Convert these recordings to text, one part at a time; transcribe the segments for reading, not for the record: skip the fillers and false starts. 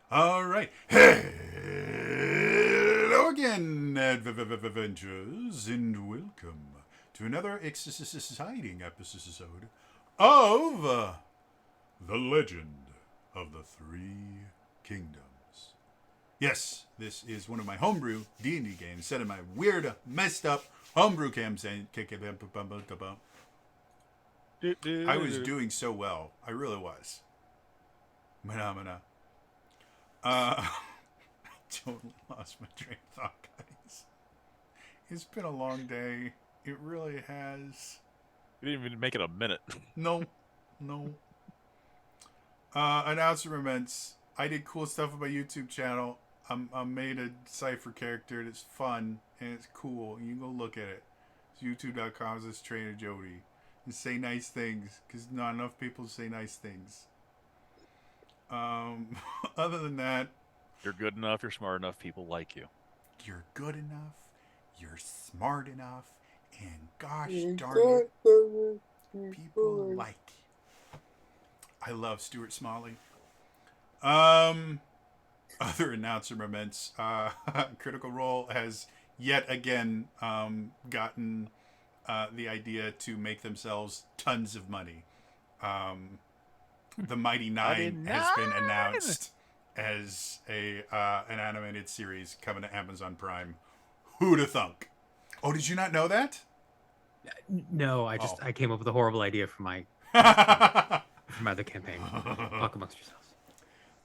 All right. Hello again, adventures, and welcome to another exciting episode of The Legend of the Three Kingdoms. Yes, this is one of my homebrew D&D games set in my weird, messed up homebrew campaign. I was doing so well. I really was. Phenomena. I totally lost my train of thought, guys. It's been a long day. It really has. You didn't even make it a minute. No, no. Announcements. I did cool stuff on my YouTube channel. I made a cipher character that's fun and it's cool. You can go look at it. It's youtube.com/this trainer Jody. And say nice things because not enough people say nice things. Other than that, You're good enough. You're smart enough. People like you. you're good enough, you're smart enough, and gosh darn it, people like you. I love Stuart Smalley. Um, Other announcements. Critical Role has yet again gotten the idea to make themselves tons of money. The Mighty Nine has been 99! announced as a an animated series coming to Amazon Prime. Who'da thunk? Oh, did you not know that? No, Oh. I came up with a horrible idea for my other campaign. Talk amongst yourselves.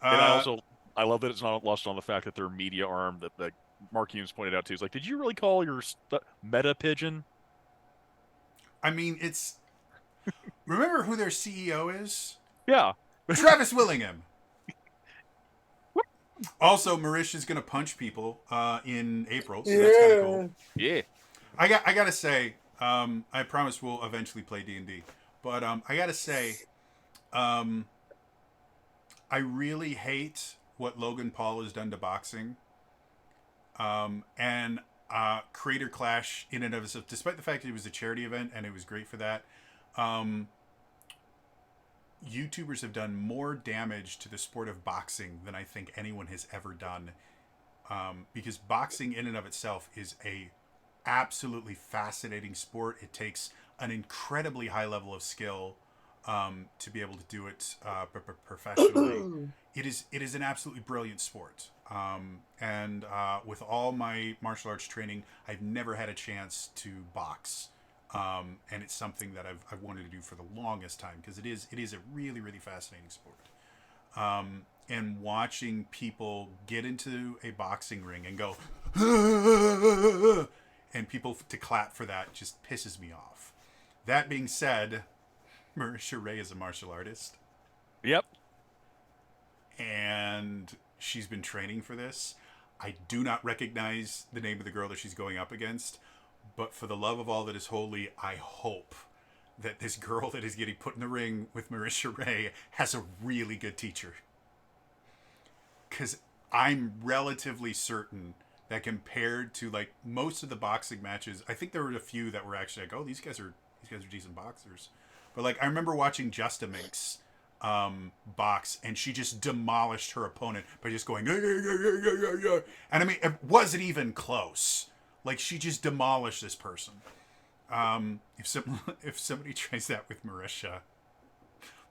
I love that it's not lost on the fact that their media arm that Mark Humes pointed out too. Is like, did you really call your meta pigeon? I mean, it's. Remember who their CEO is? Yeah. Travis Willingham. Also, Marish is going to punch people in April, so that's kind of cool. Yeah. I gotta say, I promise we'll eventually play D&D, but I gotta say, I really hate what Logan Paul has done to boxing, and Creator Clash in and of itself, despite the fact that it was a charity event and it was great for that. YouTubers have done more damage to the sport of boxing than I think anyone has ever done, because boxing in and of itself is a absolutely fascinating sport. It takes an incredibly high level of skill to be able to do it professionally. It is an absolutely brilliant sport. And with all my martial arts training, I've never had a chance to box. And it's something that I've wanted to do for the longest time because it is a really, really fascinating sport. And watching people get into a boxing ring and go, and people to clap for that just pisses me off. That being said, Marisha Ray is a martial artist, Yep. and she's been training for this. I do not recognize the name of the girl that she's going up against, but for the love of all that is holy, I hope that this girl that is getting put in the ring with Marisha Ray has a really good teacher. Because I'm relatively certain that compared to like most of the boxing matches, I think there were a few that were actually like, oh, these guys are decent boxers. But like I remember watching Justa Minx box, and she just demolished her opponent by just going, yeah, yeah, yeah, yeah, yeah, yeah, yeah. And I mean, it wasn't even close. Like she just demolished this person. If somebody tries that with Marisha,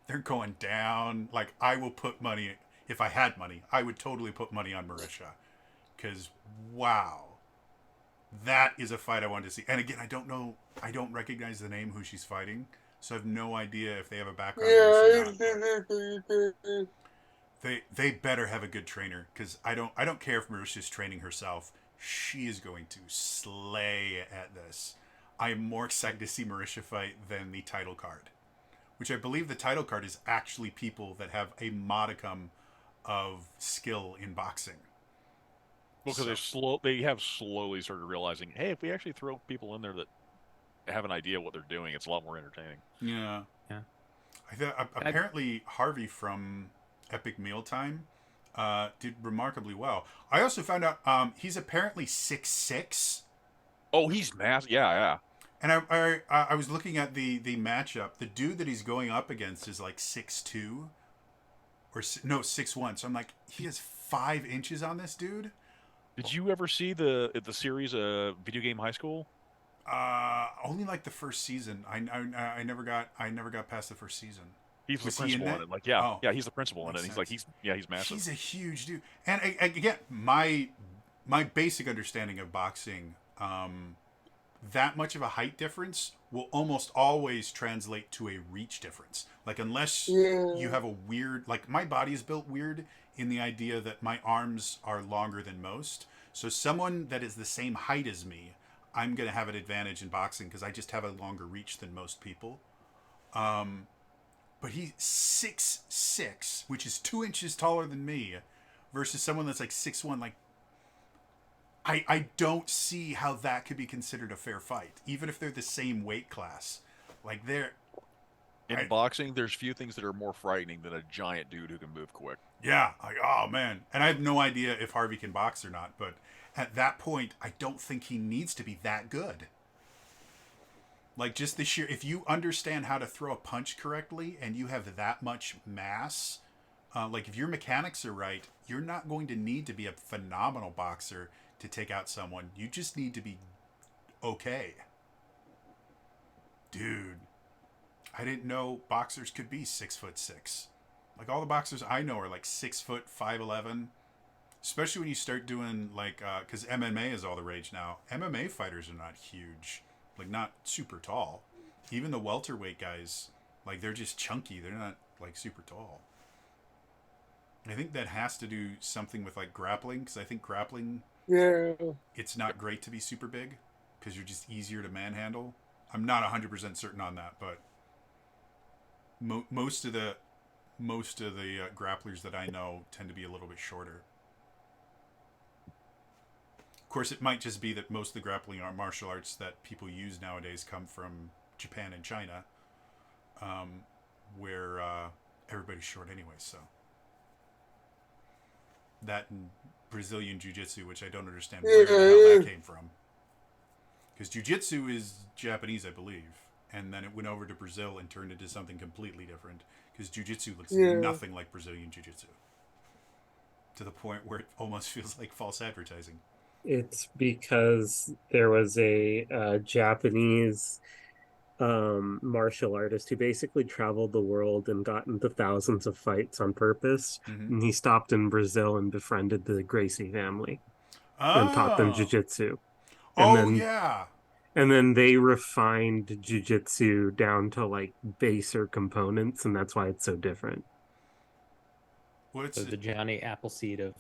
they're going down. Like I will put money. If I had money, I would totally put money on Marisha. Because wow, that is a fight I wanted to see. And again, I don't know. I don't recognize the name who she's fighting, so I have no idea if they have a background. They better have a good trainer because I don't care if Marisha's training herself. She is going to slay at this. I am more excited to see Marisha fight than the title card, which I believe the title card is actually people that have a modicum of skill in boxing. Well, because they have slowly started realizing, hey, if we actually throw people in there that have an idea what they're doing, it's a lot more entertaining. Yeah. Yeah. Apparently Harvey from Epic Mealtime did remarkably well. I also found out he's apparently 6'6". Oh, he's massive. Yeah, yeah. And I was looking at the matchup. The dude that he's going up against is like 6'2", or no 6'1". So I'm like, he is 5 inches on this dude. Did you ever see the series Video Game High School? Only like the first season. I never got past the first season. He's the Was he in principal that? in it. Like, yeah, Oh, yeah, he's the principal in makes it. He's sense. like, he's massive. He's a huge dude. And again, my basic understanding of boxing, that much of a height difference will almost always translate to a reach difference. Like unless you have a weird, like my body is built weird in the idea that my arms are longer than most. So someone that is the same height as me, I'm going to have an advantage in boxing because I just have a longer reach than most people. But he's 6'6", which is 2 inches taller than me, versus someone that's like 6'1". Like, I don't see how that could be considered a fair fight, even if they're the same weight class. Like In boxing, there's few things that are more frightening than a giant dude who can move quick. yeah, like oh man, and I have no idea if Harvey can box or not, but at that point, I don't think he needs to be that good. Like just the sheer, if you understand how to throw a punch correctly and you have that much mass, like if your mechanics are right, you're not going to need to be a phenomenal boxer to take out someone. You just need to be okay. Dude, I didn't know boxers could be 6'6". Like all the boxers I know are like 6 foot 5'11". Especially when you start doing like, because MMA is all the rage now. MMA fighters are not huge. Like not super tall. Even the welterweight guys, like they're just chunky. They're not like super tall. I think that has to do something with like grappling, because I think grappling, it's not great to be super big because you're just easier to manhandle. I'm not 100% certain on that, but most of the grapplers that I know tend to be a little bit shorter. Of course, it might just be that most of the grappling martial arts that people use nowadays come from Japan and China, where everybody's short anyway. So that and Brazilian Jiu-Jitsu, which I don't understand where the hell that came from. Because Jiu-Jitsu is Japanese, I believe, and then it went over to Brazil and turned into something completely different. Because Jiu-Jitsu looks nothing like Brazilian Jiu-Jitsu, to the point where it almost feels like false advertising. It's because there was a Japanese martial artist who basically traveled the world and got into thousands of fights on purpose. Mm-hmm. And he stopped in Brazil and befriended the Gracie family and taught them jiu-jitsu. And then they refined jiu-jitsu down to like baser components, and that's why it's so different. So the Johnny Appleseed of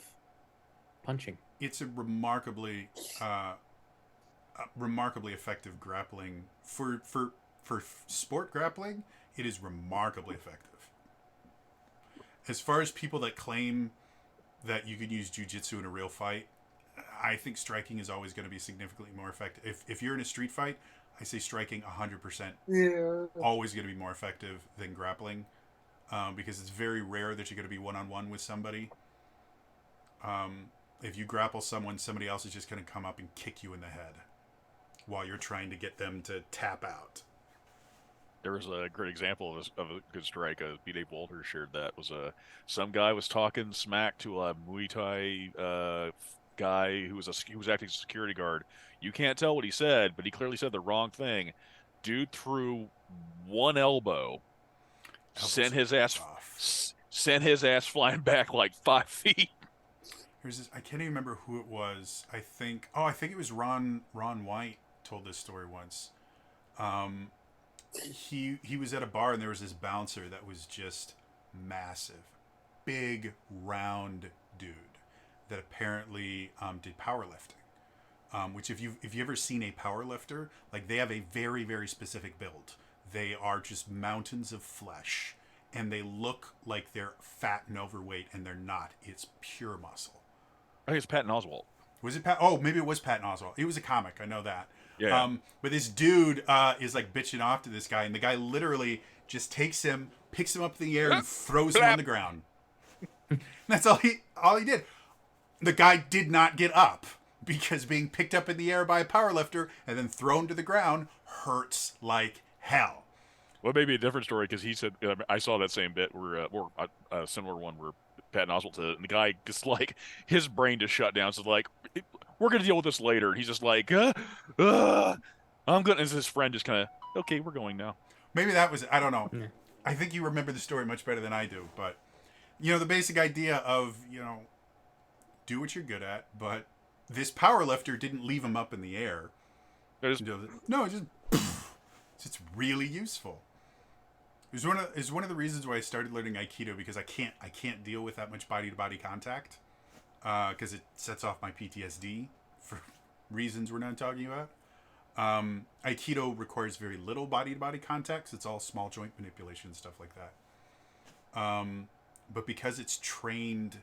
punching. It's a remarkably effective grappling for sport grappling. It is remarkably effective. As far as people that claim that you could use jiu-jitsu in a real fight, I think striking is always going to be significantly more effective. If you're in a street fight, I say striking 100% always going to be more effective than grappling, because it's very rare that you're going to be one-on-one with somebody. If you grapple someone, somebody else is just going to come up and kick you in the head while you're trying to get them to tap out. There was a great example of a good strike. B. Dave Walters shared that. Some guy was talking smack to a Muay Thai guy who was acting as a security guard. You can't tell what he said, but he clearly said the wrong thing. Dude threw one elbow, sent his ass flying back like 5 feet. I can't even remember who it was. I think it was Ron White told this story once. He was at a bar and there was this bouncer that was just massive, big, round dude that apparently did powerlifting. Which if you've ever seen a powerlifter, like they have a very, very specific build. They are just mountains of flesh, and they look like they're fat and overweight, and they're not. It's pure muscle. I think it's Patton Oswalt. Was it Pat? Oh, maybe it was Patton Oswalt. He was a comic. I know that. Yeah. But this dude is like bitching off to this guy, and the guy literally just takes him, picks him up in the air, and throws him on the ground. That's all he did. The guy did not get up because being picked up in the air by a powerlifter and then thrown to the ground hurts like hell. Well, maybe a different story because he said I saw that same bit where or a similar one where Patton Oswalt and the guy just like his brain just shut down. So like, we're gonna deal with this later. And he's just like, I'm gonna. And his friend just kind of, okay, we're going now. Maybe that was, I don't know. Yeah. I think you remember the story much better than I do, but the basic idea of, do what you're good at, but this power lifter didn't leave him up in the air. No, it's really useful. It was one of the reasons why I started learning Aikido, because I can't deal with that much body to body contact, because it sets off my PTSD for reasons we're not talking about. Aikido requires very little body to body contact. It's all small joint manipulation and stuff like that. But because it's trained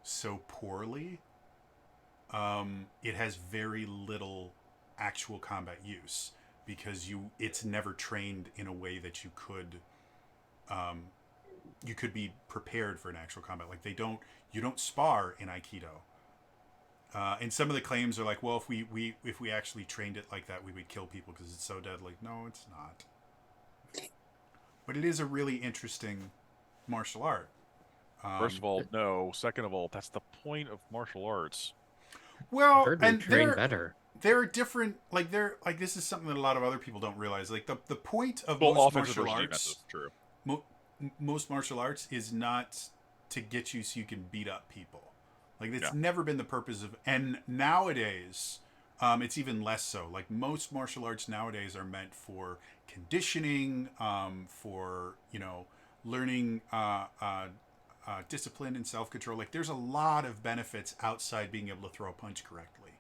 so poorly, it has very little actual combat use, because it's never trained in a way that you could be prepared for an actual combat. Like you don't spar in Aikido. And some of the claims are like, well, if we actually trained it like that, we would kill people because it's so deadly. No, it's not. But it is a really interesting martial art. First of all, no. Second of all, that's the point of martial arts. Well, Heard they train better. There are different, this is something that a lot of other people don't realize. Like the point of most martial arts, true. Most martial arts is not to get you so you can beat up people. Like it's never been the purpose of, and nowadays, it's even less so. Like most martial arts nowadays are meant for conditioning, for learning discipline and self-control. Like there's a lot of benefits outside being able to throw a punch correctly.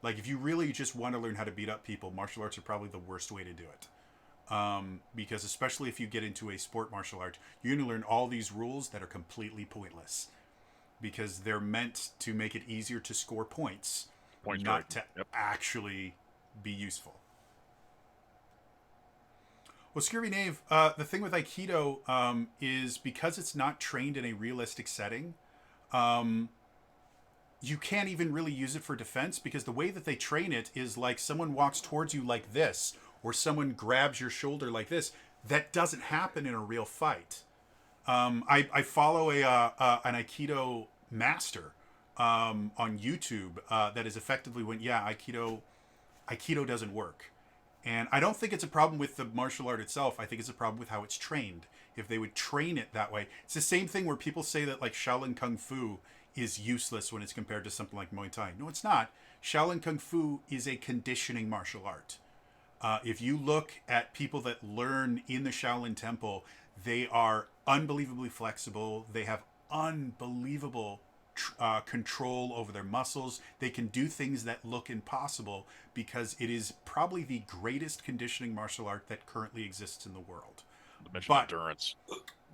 Like if you really just want to learn how to beat up people, martial arts are probably the worst way to do it. Because especially if you get into a sport martial art, you're going to learn all these rules that are completely pointless, because they're meant to make it easier to score points not to actually be useful. Well, Scurvy Knave, the thing with Aikido is because it's not trained in a realistic setting, you can't even really use it for defense, because the way that they train it is like someone walks towards you like this, or someone grabs your shoulder like this. That doesn't happen in a real fight. I follow an Aikido master on YouTube that is effectively Aikido doesn't work. And I don't think it's a problem with the martial art itself. I think it's a problem with how it's trained. If they would train it that way. It's the same thing where people say that like Shaolin Kung Fu is useless when it's compared to something like Muay Thai. No, it's not. Shaolin Kung Fu is a conditioning martial art. If you look at people that learn in the Shaolin Temple, they are unbelievably flexible. They have unbelievable control over their muscles. They can do things that look impossible because it is probably the greatest conditioning martial art that currently exists in the world. But endurance.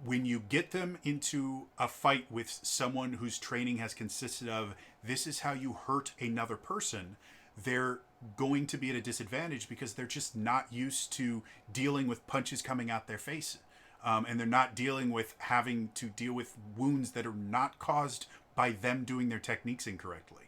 When you get them into a fight with someone whose training has consisted of this is how you hurt another person, they're going to be at a disadvantage because they're just not used to dealing with punches coming out their face. And they're not dealing with having to deal with wounds that are not caused by them doing their techniques incorrectly.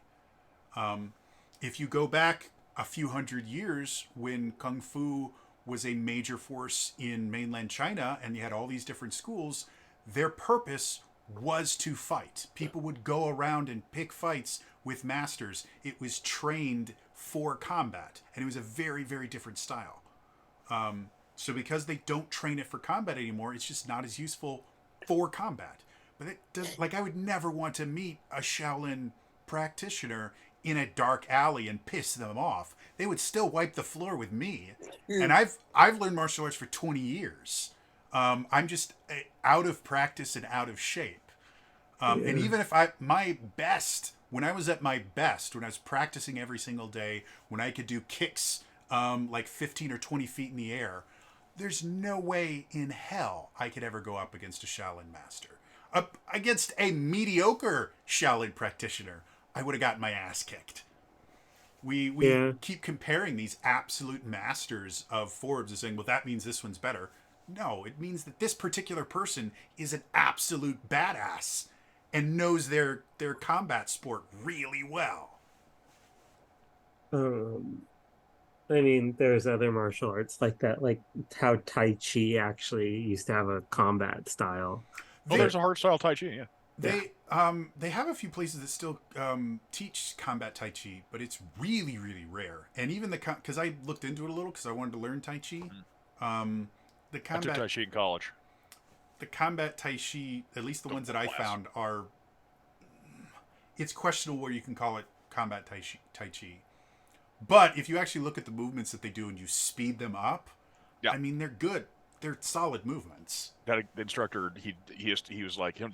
If you go back a few hundred years when Kung Fu was a major force in mainland China and you had all these different schools, their purpose was to fight. People would go around and pick fights with masters. It was trained for combat, and it was a very, very different style. So because they don't train it for combat anymore, it's just not as useful for combat. But it does, like, I would never want to meet a Shaolin practitioner in a dark alley and piss them off. They would still wipe the floor with me. And I've learned martial arts for 20 years. I'm just out of practice and out of shape. And even if when I was at my best, when I was practicing every single day, when I could do kicks like 15 or 20 feet in the air, there's no way in hell I could ever go up against a Shaolin master. Up against a mediocre Shaolin practitioner, I would have gotten my ass kicked. We keep comparing these absolute masters of Forbes and saying, well, that means this one's better. No, it means that this particular person is an absolute badass and knows their combat sport really well. I mean, there's other martial arts like that, like how Tai Chi actually used to have a combat style. Oh, there's a hard style Tai Chi. Yeah. They have a few places that still teach combat Tai Chi, but it's really, really rare. And even because I looked into it a little because I wanted to learn Tai Chi. The I took combat Tai Chi in college. the combat Tai Chi, at least the ones that I found, are. It's questionable where you can call it combat Tai Chi. But if you actually look at the movements that they do and you speed them up, yeah. I mean, they're good. They're solid movements. That the instructor, he was like, yeah,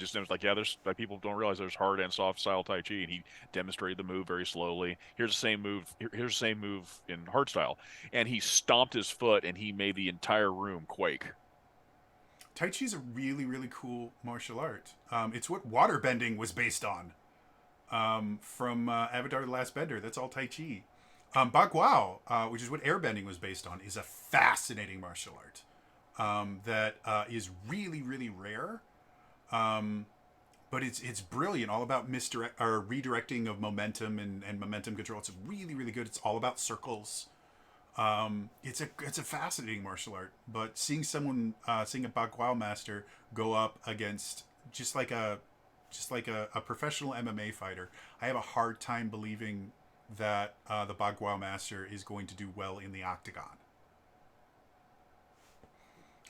there's like people don't realize there's hard and soft style Tai Chi, and he demonstrated the move very slowly. Here's the same move. Here's the same move in hard style, and he stomped his foot and he made the entire room quake. Tai Chi is a really, really cool martial art. It's what waterbending was based on. From Avatar: The Last Bender. That's all Tai Chi. Bagwao, which is what airbending was based on, is a fascinating martial art that is really, really rare. But it's brilliant, all about redirecting of momentum and momentum control. It's really, really good. It's all about circles. It's a fascinating martial art. But seeing a Bagwao master go up against just like a professional MMA fighter, I have a hard time believing that the Bagwao master is going to do well in the octagon.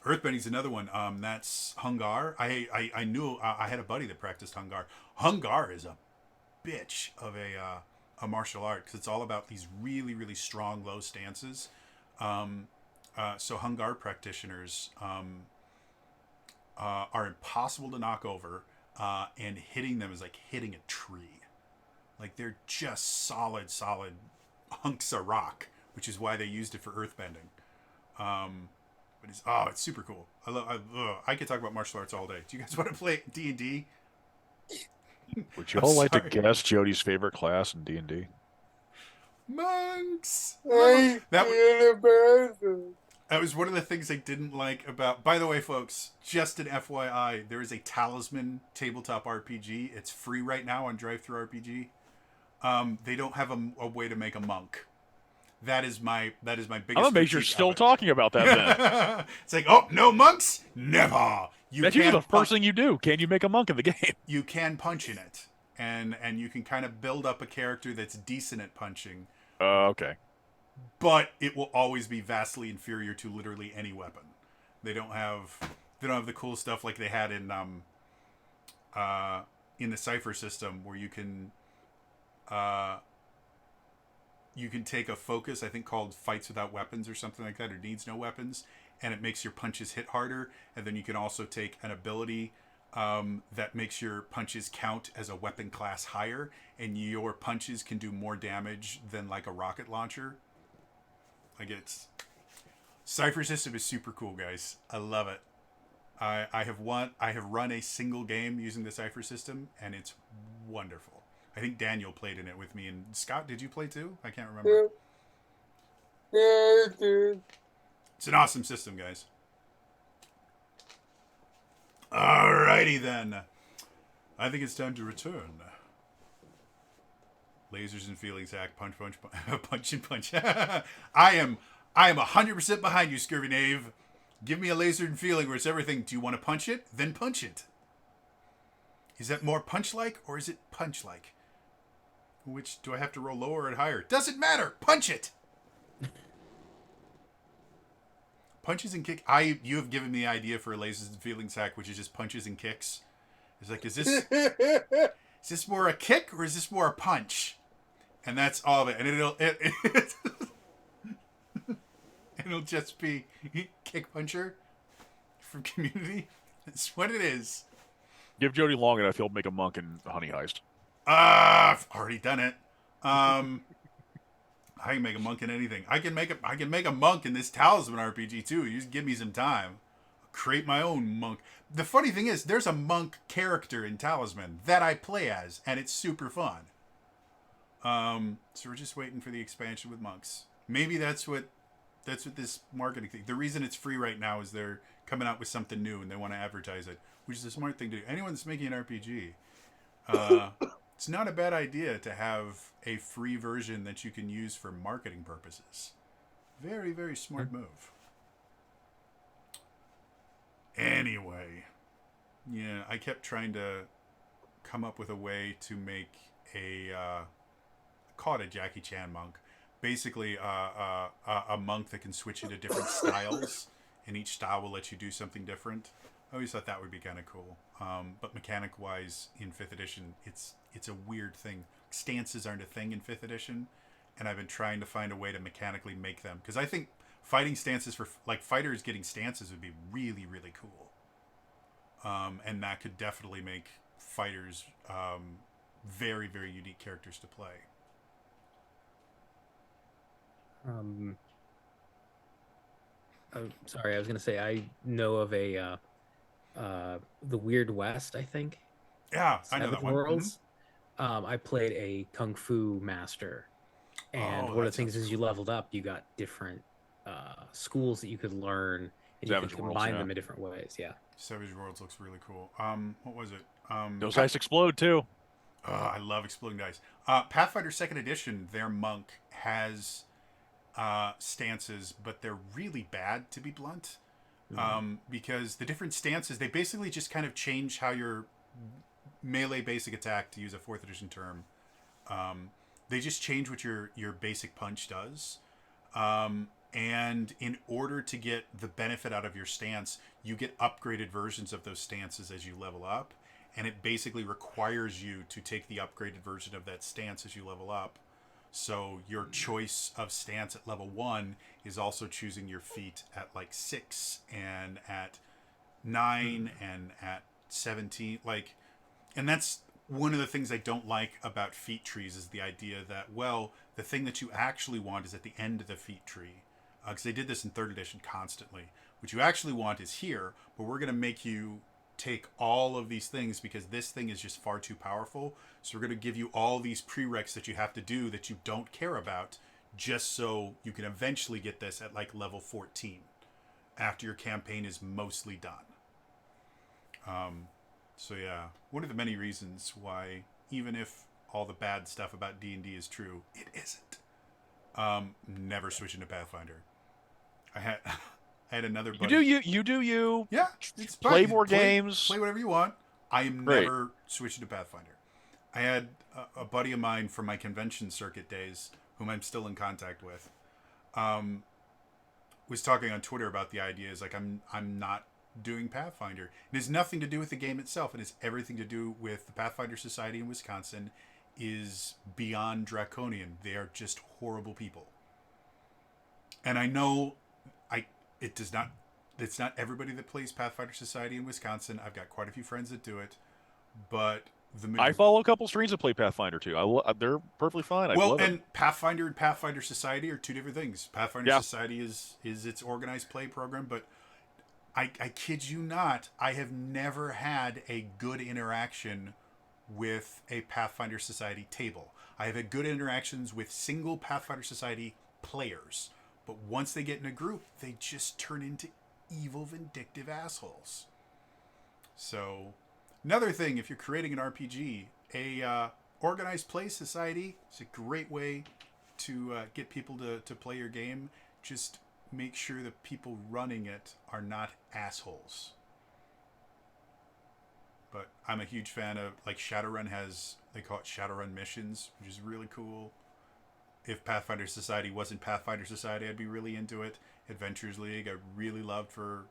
Earthbending's another one. That's Hung Gar. I knew I had a buddy that practiced Hung Gar. Hung Gar is a bitch of a martial art because it's all about these really, really strong low stances. So Hung Gar practitioners are impossible to knock over, and hitting them is like hitting a tree. Like they're just solid hunks of rock, which is why they used it for earthbending. But it's super cool. I could talk about martial arts all day. Do you guys want to play D&D? Would you all like to guess Jody's favorite class in D&D? Monks. That was one of the things I didn't like about. By the way, folks, just an FYI, there is a Talisman tabletop RPG. It's free right now on DriveThruRPG. They don't have a way to make a monk. That is my biggest. I'm amazed you're still talking about that. Then it's like, oh, no monks, never. That's usually the first thing you do. Can you make a monk in the game? You can punch in it, and you can kind of build up a character that's decent at punching. Okay. But it will always be vastly inferior to literally any weapon. They don't have the cool stuff like they had in the Cypher system where you can take a focus, I think called Fights Without Weapons or something like that, or Needs No Weapons, and it makes your punches hit harder. And then you can also take an ability that makes your punches count as a weapon class higher, and your punches can do more damage than like a rocket launcher. Like Cypher system is super cool, guys. I love it. I have run a single game using the Cypher system, and it's wonderful. I think Daniel played in it with me, and Scott, did you play too? I can't remember. Yeah, I did. It's an awesome system, guys. Alrighty then. I think it's time to return. Lasers and feelings hack, punch, punch and punch. I am 100% behind you, Scurvy Knave. Give me a laser and feeling where it's everything. Do you want to punch it? Then punch it. Is that more punch-like or is it punch-like? Which do I have to roll lower or higher? Doesn't matter. Punch it. Punches and kick. You have given me the idea for a lasers and feelings hack, which is just punches and kicks. It's like, is this more a kick or is this more a punch? And that's all of it. And it'll just be Kick Puncher from Community. That's what it is. Give Jody long enough, he'll make a monk in Honey Heist. I've already done it. I can make a monk in anything. I can make a monk in this Talisman RPG too. You just give me some time. I'll create my own monk. The funny thing is, there's a monk character in Talisman that I play as, and it's super fun. So we're just waiting for the expansion with monks. Maybe that's what this marketing thing. The reason it's free right now is they're coming out with something new and they want to advertise it, which is a smart thing to do. Anyone that's making an RPG, it's not a bad idea to have a free version that you can use for marketing purposes. Very, very smart move. Anyway, Yeah, I kept trying to come up with a way to make a call it a Jackie Chan monk. Basically, a monk that can switch into different styles, and each style will let you do something different. I always thought that would be kind of cool. But mechanic wise, in fifth edition, it's a weird thing. Stances aren't a thing in fifth edition, and I've been trying to find a way to mechanically make them because I think fighting stances for like fighters getting stances would be really really cool. And that could definitely make fighters very very unique characters to play. Sorry, I was gonna say I know of a the Weird West, I think. Yeah, I know Savage that one. Worlds. I played a kung fu master, and Oh, one that of the things sounds is you cool. leveled up, you got different schools that you could learn, and you Savage could Worlds, combine yeah. them in different ways. Yeah. Savage Worlds looks really cool. What was it? Those dice explode too. I love exploding dice. Pathfinder Second Edition, their monk has stances, but they're really bad, to be blunt. Because the different stances, they basically just kind of change how your melee basic attack, to use a fourth edition term, they just change what your basic punch does. And in order to get the benefit out of your stance, you get upgraded versions of those stances as you level up. And it basically requires you to take the upgraded version of that stance as you level up. So your choice of stance at level 1 is also choosing your feat at like 6 and at 9 and at 17. And that's one of the things I don't like about feat trees is the idea that, well, the thing that you actually want is at the end of the feat tree. Because they did this in 3rd edition constantly. What you actually want is here, but we're going to make you take all of these things because this thing is just far too powerful. So we're going to give you all these prereqs that you have to do that you don't care about just so you can eventually get this at like level 14 after your campaign is mostly done. So yeah, one of the many reasons why, even if all the bad stuff about D&D is true, it isn't. Never switch into Pathfinder. I had another buddy. You do you. Yeah, it's Play fine. more games. Play whatever you want. I am Great. never switching to Pathfinder. I had a buddy of mine from my convention circuit days, whom I'm still in contact with, was talking on Twitter about the idea. Is like I'm not doing Pathfinder. It has nothing to do with the game itself. It has everything to do with the Pathfinder Society in Wisconsin is beyond draconian. They are just horrible people. And I know it's not everybody that plays Pathfinder Society in Wisconsin. I've got quite a few friends that do it, but I follow a couple streams that play Pathfinder too. They're perfectly fine. And Pathfinder and Pathfinder Society are two different things. Pathfinder Society is its organized play program, but I kid you not, I have never had a good interaction with a Pathfinder Society table. I have had good interactions with single Pathfinder Society players, but once they get in a group, they just turn into evil, vindictive assholes. So, another thing, if you're creating an RPG, a organized play society is a great way to get people to play your game. Just make sure the people running it are not assholes. But I'm a huge fan of, like, Shadowrun they call it Shadowrun Missions, which is really cool. If Pathfinder Society wasn't Pathfinder Society, I'd be really into it. Adventures League, I really loved for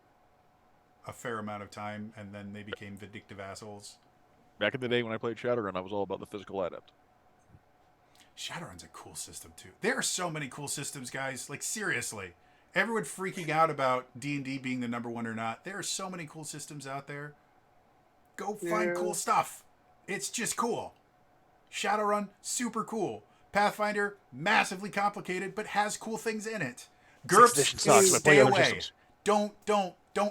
a fair amount of time, and then they became vindictive assholes. Back in the day when I played Shadowrun, I was all about the physical adept. Shadowrun's a cool system, too. There are so many cool systems, guys. Like, seriously. Everyone freaking out about D&D being the number one or not. There are so many cool systems out there. Go find cool stuff. It's just cool. Shadowrun, super cool. Pathfinder, massively complicated, but has cool things in it. GURPS, stay away. Don't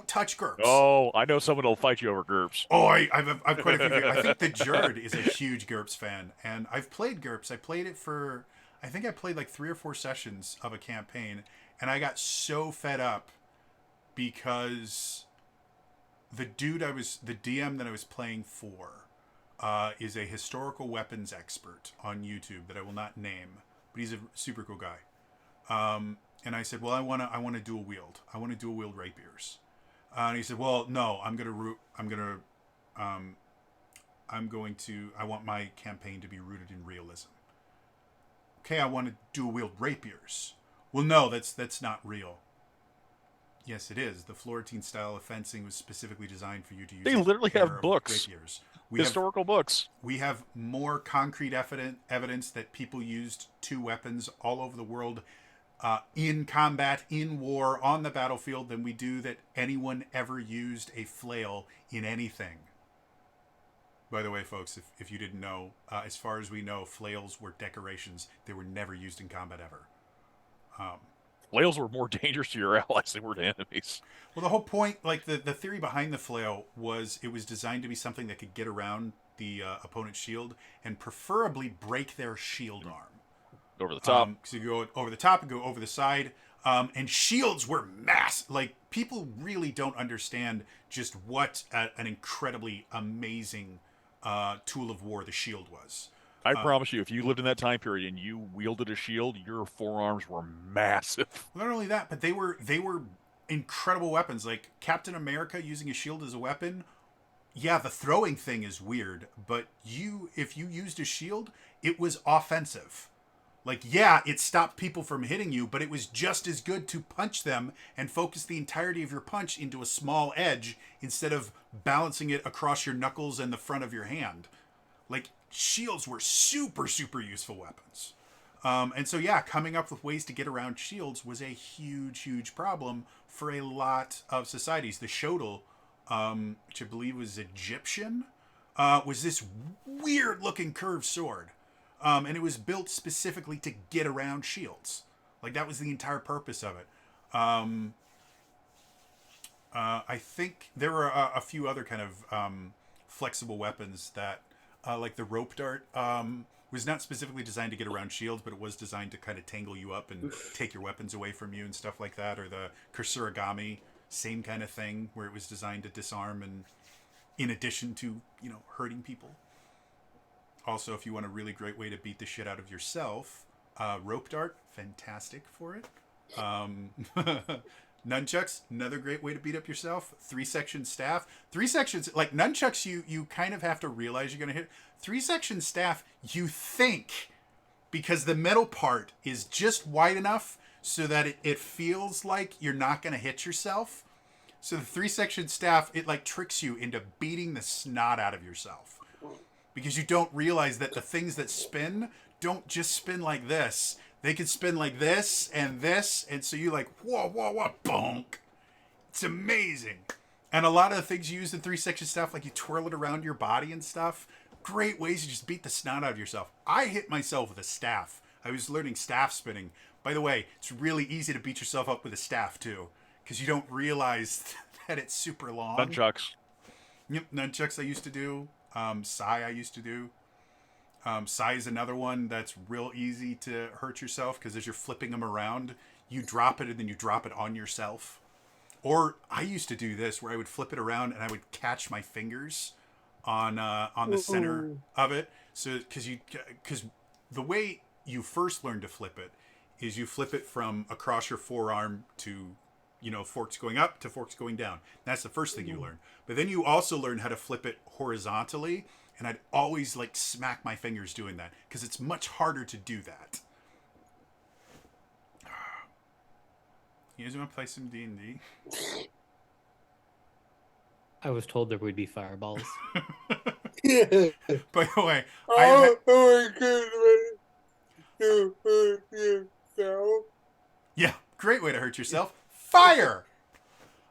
touch GURPS. Oh, I know someone will fight you over GURPS. Oh, I've quite a few. I think the Jerd is a huge GURPS fan, and I've played GURPS. I played it for, I think I played like 3 or 4 sessions of a campaign, and I got so fed up because the DM that I was playing for is a historical weapons expert on YouTube that I will not name, but he's a super cool guy. And I said, well, I want to dual wield. I want to dual wield rapiers. And he said, well, no, I'm gonna I want my campaign to be rooted in realism. Okay, I want to dual wield rapiers. Well, no, that's not real. Yes, it is. The Florentine style of fencing was specifically designed for you to use. They a literally pair have of books. Rapiers. Historical books. We have more concrete evidence that people used two weapons all over the world in combat, in war, on the battlefield than we do that anyone ever used a flail in anything. By the way, folks, if you didn't know, as far as we know, flails were decorations. They were never used in combat ever. Flails were more dangerous to your allies than were to enemies. Well, the whole point, like the theory behind the flail was it was designed to be something that could get around the opponent's shield and preferably break their shield arm. Over the top. So you go over the top and go over the side. And shields were mass. Like, people really don't understand just what an incredibly amazing tool of war the shield was. I promise you, if you lived in that time period and you wielded a shield, your forearms were massive. Not only that, but they were incredible weapons. Like Captain America using a shield as a weapon. Yeah, the throwing thing is weird, but if you used a shield, it was offensive. Like, yeah, it stopped people from hitting you, but it was just as good to punch them and focus the entirety of your punch into a small edge instead of balancing it across your knuckles and the front of your hand. Like, shields were super, super useful weapons. And so, yeah, coming up with ways to get around shields was a huge, huge problem for a lot of societies. The Shodal, which I believe was Egyptian, was this weird-looking curved sword. And it was built specifically to get around shields. Like, that was the entire purpose of it. I think there were a few other kind of flexible weapons that, like the rope dart, was not specifically designed to get around shields, but it was designed to kind of tangle you up and take your weapons away from you and stuff like that. Or the Kusuragami, same kind of thing, where it was designed to disarm and in addition to, hurting people. Also, if you want a really great way to beat the shit out of yourself, rope dart, fantastic for it. Nunchucks, another great way to beat up yourself. 3-section staff. 3 sections, like nunchucks, you kind of have to realize you're going to hit. 3-section staff, you think, because the middle part is just wide enough so that it feels like you're not going to hit yourself. So the 3-section staff, it like tricks you into beating the snot out of yourself. Because you don't realize that the things that spin don't just spin like this. They can spin like this, and so you like, whoa, bonk. It's amazing. And a lot of the things you use in 3-section stuff, like you twirl it around your body and stuff, great ways to just beat the snot out of yourself. I hit myself with a staff. I was learning staff spinning. By the way, it's really easy to beat yourself up with a staff, too, because you don't realize that it's super long. Nunchucks. Yep, nunchucks I used to do. Sai I used to do. Sai is another one that's real easy to hurt yourself because as you're flipping them around, you drop it and then you drop it on yourself. Or I used to do this where I would flip it around and I would catch my fingers on the center of it. So because the way you first learn to flip it is you flip it from across your forearm to forks going up to forks going down. That's the first thing you learn. But then you also learn how to flip it horizontally, and I'd always like smack my fingers doing that because it's much harder to do that. You guys want to play some D&D? I was told there would be fireballs. By the way, yeah, great way to hurt yourself. Fire!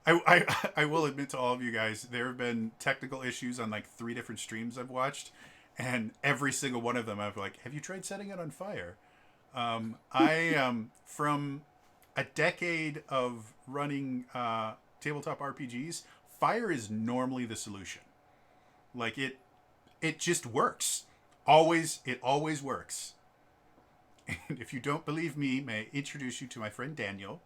I will admit to all of you guys, there have been technical issues on like 3 different streams I've watched, and every single one of them I've like, have you tried setting it on fire? From a decade of running tabletop RPGs, fire is normally the solution. Like it just works. It always works. And if you don't believe me, may I introduce you to my friend Daniel.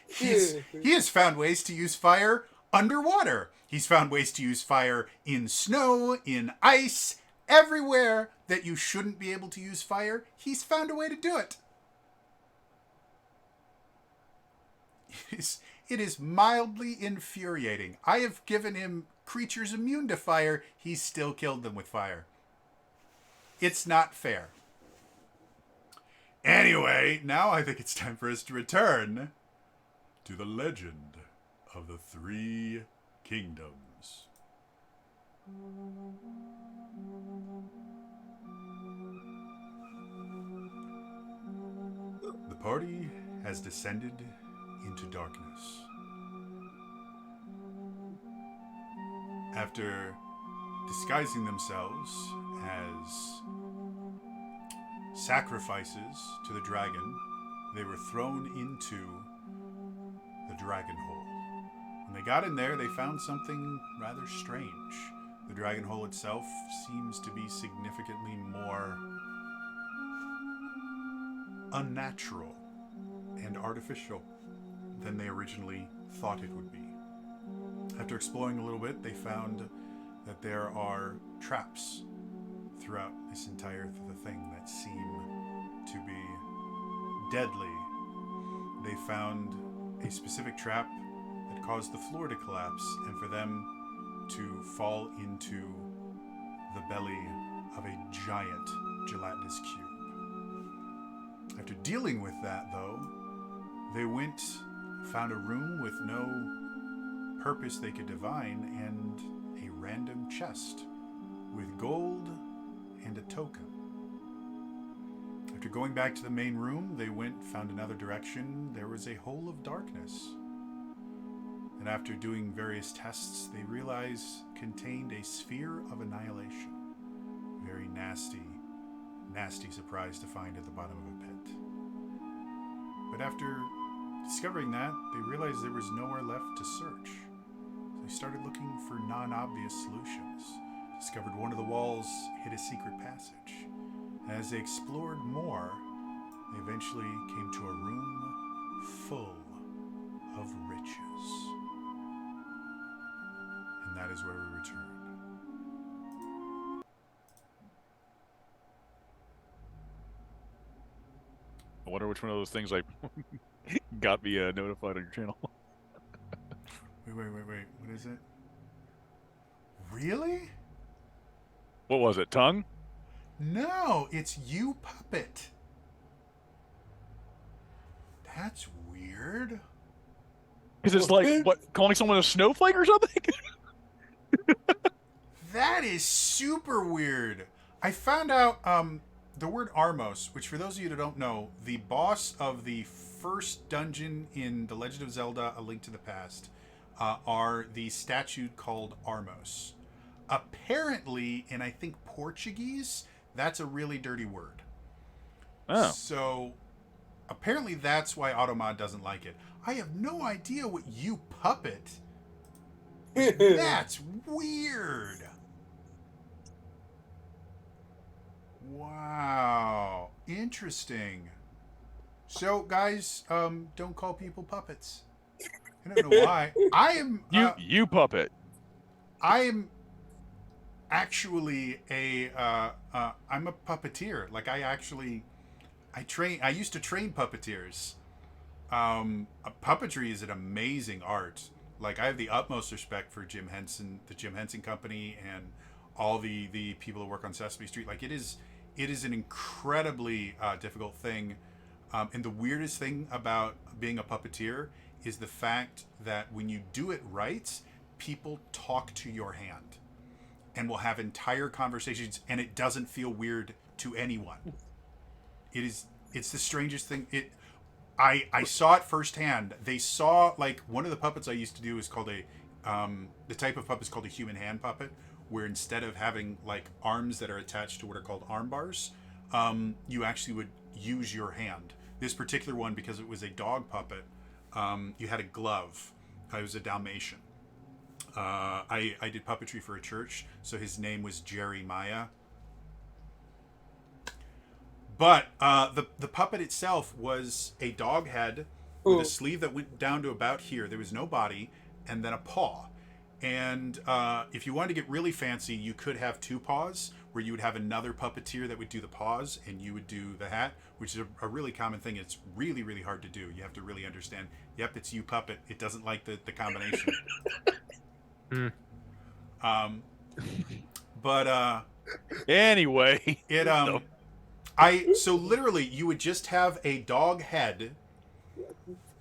He has found ways to use fire underwater. He's found ways to use fire in snow, in ice, everywhere that you shouldn't be able to use fire. He's found a way to do it. It's It is mildly infuriating. I have given him creatures immune to fire. He's still killed them with fire. It's not fair. Anyway, now I think it's time for us to return to the legend of the Three Kingdoms. The party has descended into darkness. After disguising themselves as sacrifices to the dragon, they were thrown into the dragon hole. When they got in there, they found something rather strange. The dragon hole itself seems to be significantly more unnatural and artificial than they originally thought it would be. After exploring a little bit, they found that there are traps throughout this entire thing that seem to be deadly. They found a specific trap that caused the floor to collapse and for them to fall into the belly of a giant gelatinous cube. After dealing with that, though, they found a room with no purpose they could divine and a random chest with gold and a token. After going back to the main room, they found another direction. There was a hole of darkness. And after doing various tests, they realized contained a sphere of annihilation. Very nasty, nasty surprise to find at the bottom of a pit. But after discovering that, they realized there was nowhere left to search. So they started looking for non-obvious solutions. Discovered one of the walls hid a secret passage. And as they explored more, they eventually came to a room full of riches. And that is where we return. I wonder which one of those things got me notified on your channel. Wait. What is it? Really? What was it? Tongue? No, it's You Puppet. That's weird. Because it's like, what, calling someone a snowflake or something? That is super weird. I found out the word Armos, which for those of you that don't know, the boss of the first dungeon in The Legend of Zelda: A Link to the Past are the statue called Armos. Apparently, in I think Portuguese, that's a really dirty word. Oh. So apparently that's why Automod doesn't like it. I have no idea what You Puppet. That's weird. Wow. Interesting. So guys, don't call people puppets. I don't know why. I am You puppet. I am actually I'm a puppeteer. Like I used to train puppeteers. Puppetry is an amazing art. Like I have the utmost respect for Jim Henson, the Jim Henson Company, and all the people who work on Sesame Street. Like it is an incredibly difficult thing. And the weirdest thing about being a puppeteer is the fact that when you do it right, people talk to your hand and will have entire conversations, and it doesn't feel weird to anyone. It's the strangest thing. I saw it firsthand. They saw, like, one of the puppets I used to do is called the type of puppet is called a human hand puppet, where instead of having like arms that are attached to what are called arm bars, you actually would use your hand. This particular one, because it was a dog puppet, you had a glove. It was a Dalmatian. I did puppetry for a church, so his name was Jerry Maya. But the puppet itself was a dog head with a sleeve that went down to about here. There was no body, and then a paw. And if you wanted to get really fancy, you could have two paws, where you would have another puppeteer that would do the paws, and you would do the hat, which is a really common thing. It's really, really hard to do. You have to really understand. Yep, it's you puppet. It doesn't like the combination. But Anyway, it No. so literally you would just have a dog head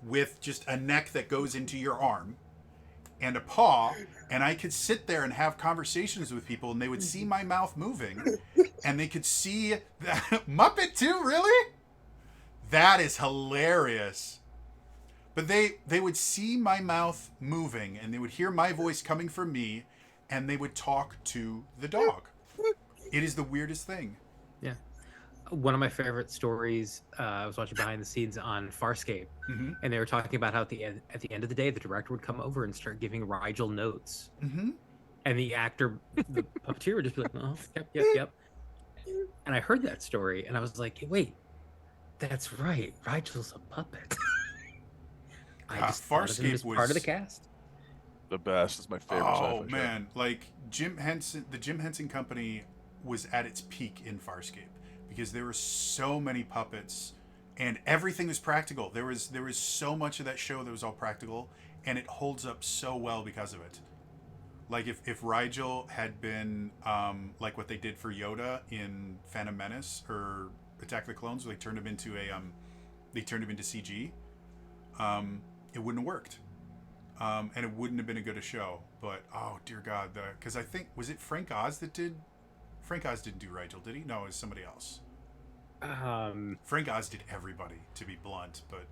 with just a neck that goes into your arm and a paw, and I could sit there and have conversations with people, and they would see my mouth moving, and they could see that Muppet too. Really, that is hilarious. But they would see my mouth moving, and they would hear my voice coming from me, and they would talk to the dog. It is the weirdest thing. Yeah. One of my favorite stories, I was watching behind the scenes on Farscape, Mm-hmm. and they were talking about how at the end of the day, the director would come over and start giving Rigel notes, Mm-hmm. and the actor, the puppeteer, would just be like, "Oh, yep." And I heard that story, and I was like, "Wait, that's right. Rigel's a puppet." I just thought of him Farscape as was part of the cast. the best. It's my favorite. Oh sci-fi show. man, like Jim Henson, the Jim Henson Company was at its peak in Farscape because there were so many puppets and everything was practical. There was so much of that show that was all practical, and it holds up so well because of it. Like if Rigel had been like what they did for Yoda in Phantom Menace or Attack of the Clones, where they turned him into CG, it wouldn't have worked. And it wouldn't have been a good a show. But oh dear God, because I think, was it Frank Oz that did? Frank Oz didn't do Rigel, did he? No, it was somebody else. Frank Oz did everybody, to be blunt, but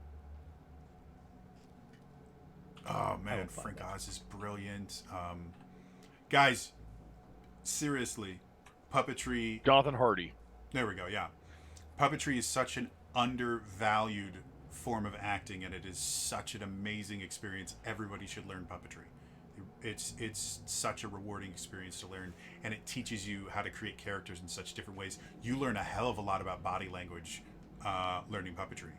oh man, Frank Oz is brilliant. Guys, seriously, puppetry. Jonathan Hardy. There we go. Yeah, puppetry is such an undervalued form of acting, and it is such an amazing experience. Everybody should learn puppetry. It's such a rewarding experience to learn, and it teaches you how to create characters in such different ways. You learn a hell of a lot about body language learning puppetry,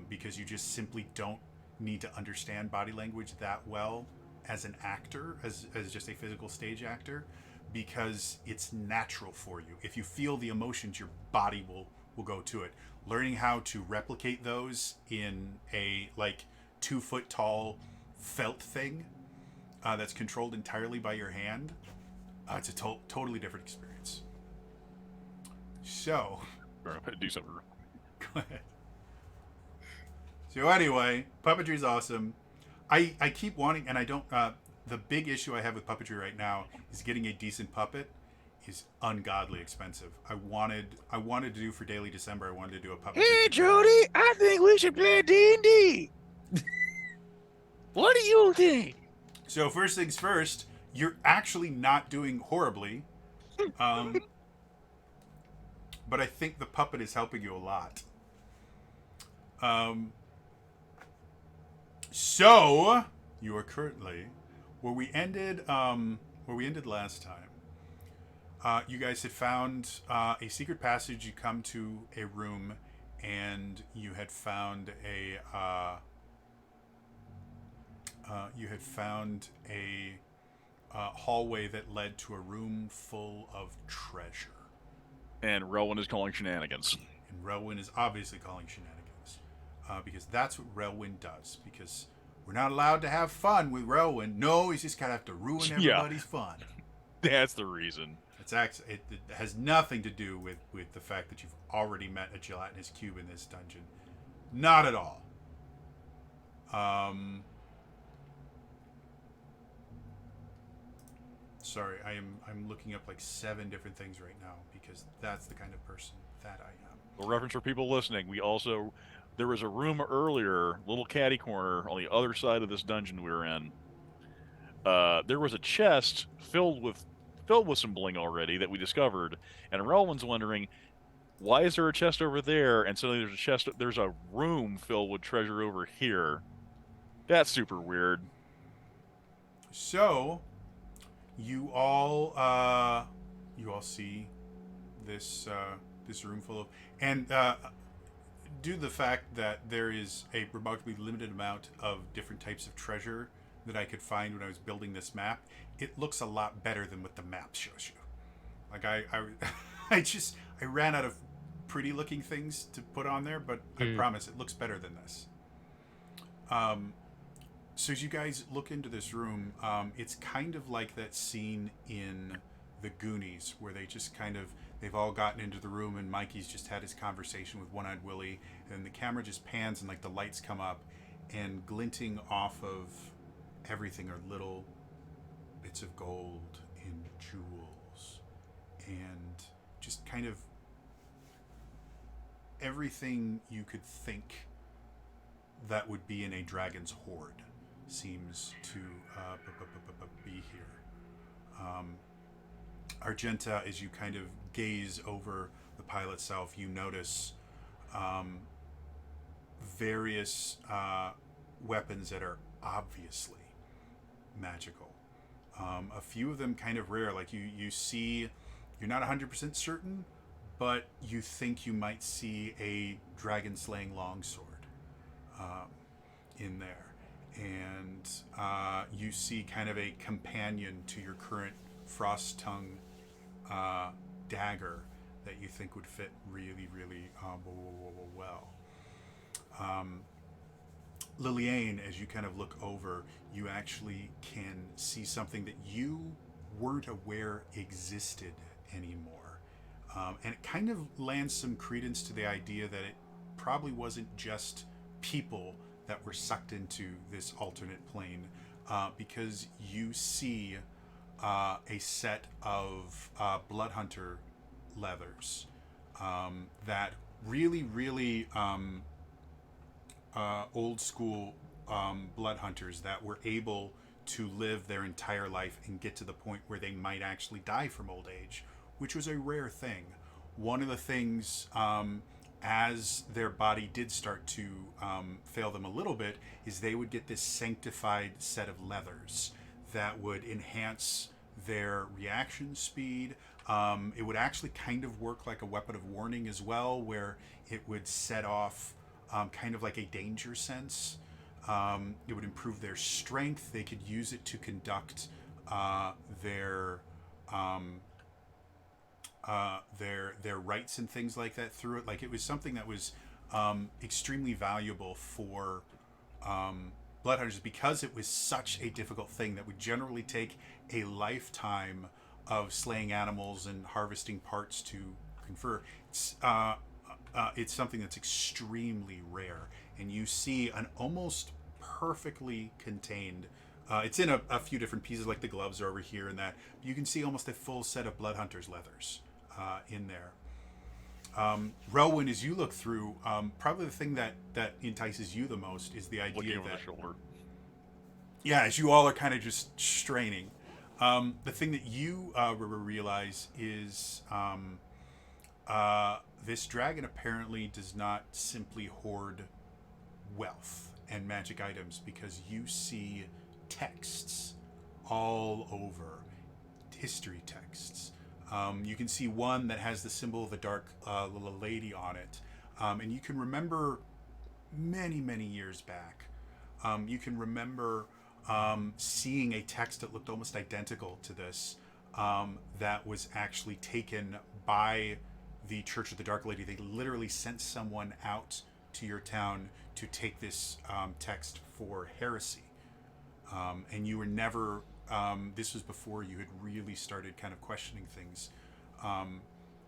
because you just simply don't need to understand body language that well as an actor, as just a physical stage actor, because it's natural for you. If you feel the emotions, your body will go to it. Learning how to replicate those in a 2 foot tall felt thing that's controlled entirely by your hand, it's a totally different experience. So, I'm gonna do something. go ahead. So anyway, puppetry is awesome. I keep wanting, and I don't. The big issue I have with puppetry right now is getting a decent puppet is ungodly expensive. I wanted to do for Daily December. I wanted to do a puppet. Hey, Jody, I think we should play D&D. What do you think? So first things first, you're actually not doing horribly, but I think the puppet is helping you a lot. So you are currently where we ended last time. You guys had found a secret passage. You come to a room, and you had found a hallway that led to a room full of treasure. And Rowan is calling shenanigans. And Relwyn is obviously calling shenanigans, because that's what Relwyn does. Because we're not allowed to have fun with Relwyn. No, he's just gotta have to ruin Yeah. everybody's fun. That's the reason. It's actually, it has nothing to do with the fact that you've already met a gelatinous cube in this dungeon. Not at all. Sorry, I'm looking up 7 different things right now because that's the kind of person that I am. A reference for people listening, there was a room earlier, little catty corner on the other side of this dungeon we were in. There was a chest filled with some bling already that we discovered, and Relwyn's wondering, why is there a chest over there? And suddenly there's a room filled with treasure over here. That's super weird. So, you all see this room full of, and due to the fact that there is a remarkably limited amount of different types of treasure that I could find when I was building this map, it looks a lot better than what the map shows you. Like I ran out of pretty looking things to put on there, but I promise it looks better than this. So as you guys look into this room, it's kind of like that scene in The Goonies where they've all gotten into the room and Mikey's just had his conversation with One-Eyed Willie, and the camera just pans and like the lights come up, and glinting off of everything are little bits of gold and jewels and just kind of everything you could think that would be in a dragon's hoard seems to be here. Argenta, as you kind of gaze over the pile itself, you notice various weapons that are obviously magical. A few of them kind of rare, like you see, you're not 100% certain, but you think you might see a dragon slaying longsword in there. And you see kind of a companion to your current frost tongue dagger that you think would fit really, really well. Liliane, as you kind of look over, you actually can see something that you weren't aware existed anymore. And it kind of lands some credence to the idea that it probably wasn't just people that were sucked into this alternate plane, because you see a set of Bloodhunter leathers that really, really old school blood hunters that were able to live their entire life and get to the point where they might actually die from old age, which was a rare thing. One of the things, as their body did start to fail them a little bit, is they would get this sanctified set of leathers that would enhance their reaction speed. It would actually kind of work like a weapon of warning as well, where it would set off kind of like a danger sense. It would improve their strength. They could use it to conduct their rites and things like that through it. Like, it was something that was extremely valuable for blood hunters, because it was such a difficult thing that would generally take a lifetime of slaying animals and harvesting parts to confer. It's something that's extremely rare, and you see an almost perfectly contained. It's in a few different pieces, like the gloves are over here and that. You can see almost a full set of blood hunters' leathers in there. Relwyn, as you look through, probably the thing that entices you the most is the idea Looking over that, the shoulder. yeah, as you all are kind of just straining, the thing that you realize is this dragon apparently does not simply hoard wealth and magic items, because you see texts all over, history texts. You can see one that has the symbol of the dark little lady on it, and you can remember many, many years back. You can remember seeing a text that looked almost identical to this, that was actually taken by the Church of the Dark Lady. They literally sent someone out to your town to take this text for heresy. And you were never, this was before you had really started kind of questioning things.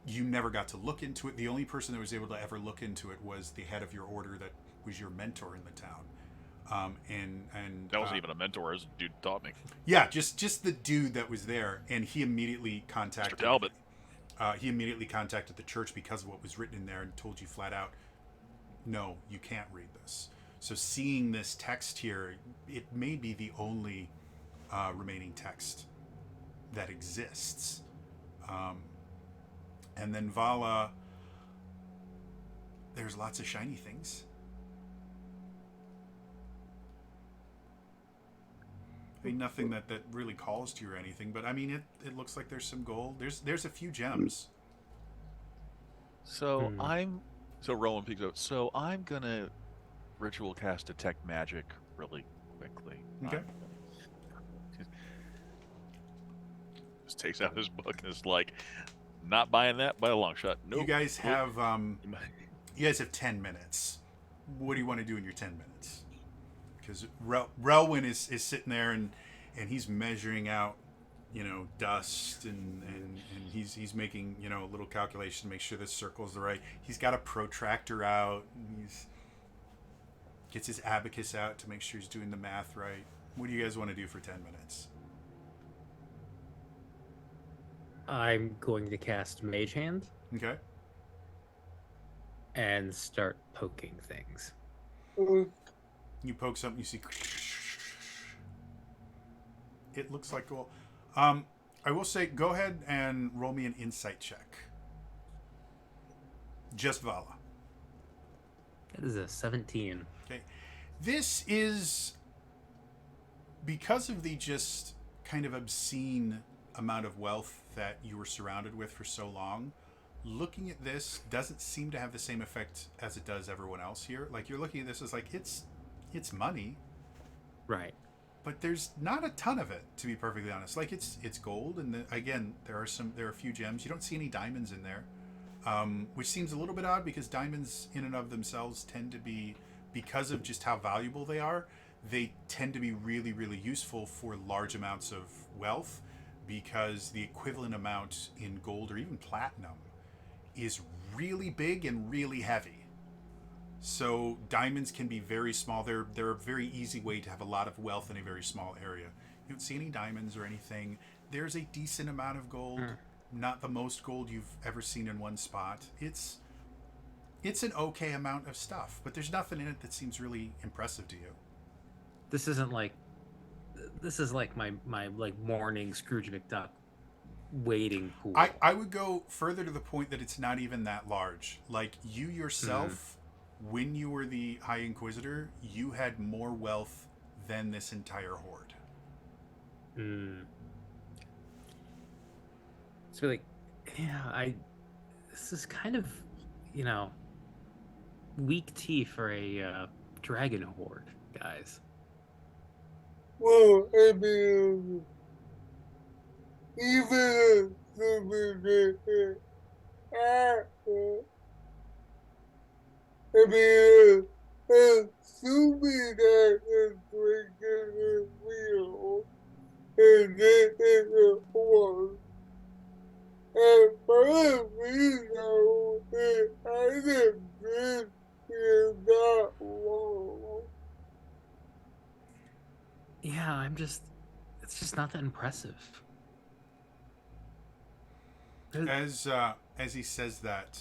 You never got to look into it. The only person that was able to ever look into it was the head of your order that was your mentor in the town. And That wasn't even a mentor, as a dude taught me. yeah, just the dude that was there, and he immediately contacted Mr. Talbot. He immediately contacted the church because of what was written in there, and told you flat out, no, you can't read this. So seeing this text here, it may be the only remaining text that exists. And then Vala, there's lots of shiny things. I mean, nothing that really calls to you or anything, but I mean, it looks like there's some gold. There's a few gems. So so Rowan peeks out. So I'm gonna ritual cast detect magic really quickly. Okay. Just takes out his book and is like, not buying that by a long shot. Nope. You guys Nope. have 10 minutes. What do you want to do in your 10 minutes? Because Relwyn is sitting there and he's measuring out, dust and he's making, a little calculation to make sure this circle is the right. He's got a protractor out. And gets his abacus out to make sure he's doing the math right. What do you guys want to do for 10 minutes? I'm going to cast Mage Hand Okay. and start poking things. You poke something, you see. It looks like gold. I will say, go ahead and roll me an insight check. Just Vala. That is a 17. Okay. This is because of the just kind of obscene amount of wealth that you were surrounded with for so long. Looking at this doesn't seem to have the same effect as it does everyone else here. Like, you're looking at this as like it's money, Right. but there's not a ton of it, to be perfectly honest. Like, it's gold, and again, there are a few gems. You don't see any diamonds in there, which seems a little bit odd because diamonds in and of themselves tend to be, because of just how valuable they tend to be really, really useful for large amounts of wealth, because the equivalent amount in gold or even platinum is really big and really heavy. So diamonds can be very small. They're a very easy way to have a lot of wealth in a very small area. You don't see any diamonds or anything. There's a decent amount of gold. Not the most gold you've ever seen in one spot. It's an okay amount of stuff, but there's nothing in it that seems really impressive to you. This isn't like. This is like my like morning Scrooge McDuck waiting pool. I would go further to the point that it's not even that large. Like, you yourself, when you were the High Inquisitor, you had more wealth than this entire horde. So like, yeah, this is kind of, weak tea for a dragon horde, guys. Well, I mean, even assuming that the drinking is real, and it isn't one, and far we know, it hasn't been here that long. Yeah, it's just not that impressive. As he says that,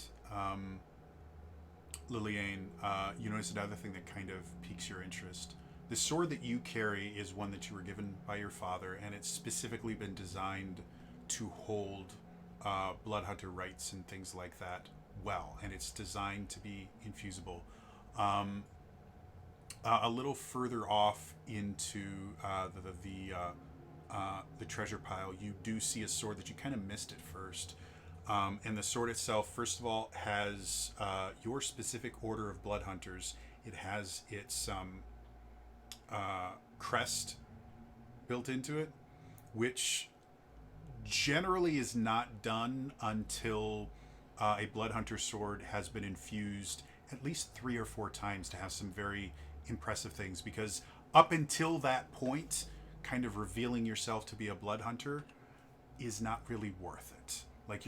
Liliane, you notice another thing that kind of piques your interest. The sword that you carry is one that you were given by your father, and it's specifically been designed to hold Bloodhunter rights and things like that well, and it's designed to be infusible. A little further off into the treasure pile, you do see a sword that you kind of missed at first. And the sword itself, first of all, has your specific order of blood hunters. It has its crest built into it, which generally is not done until a blood hunter sword has been infused at least 3 or 4 times to have some very impressive things, because up until that point, kind of revealing yourself to be a blood hunter is not really worth it. Like,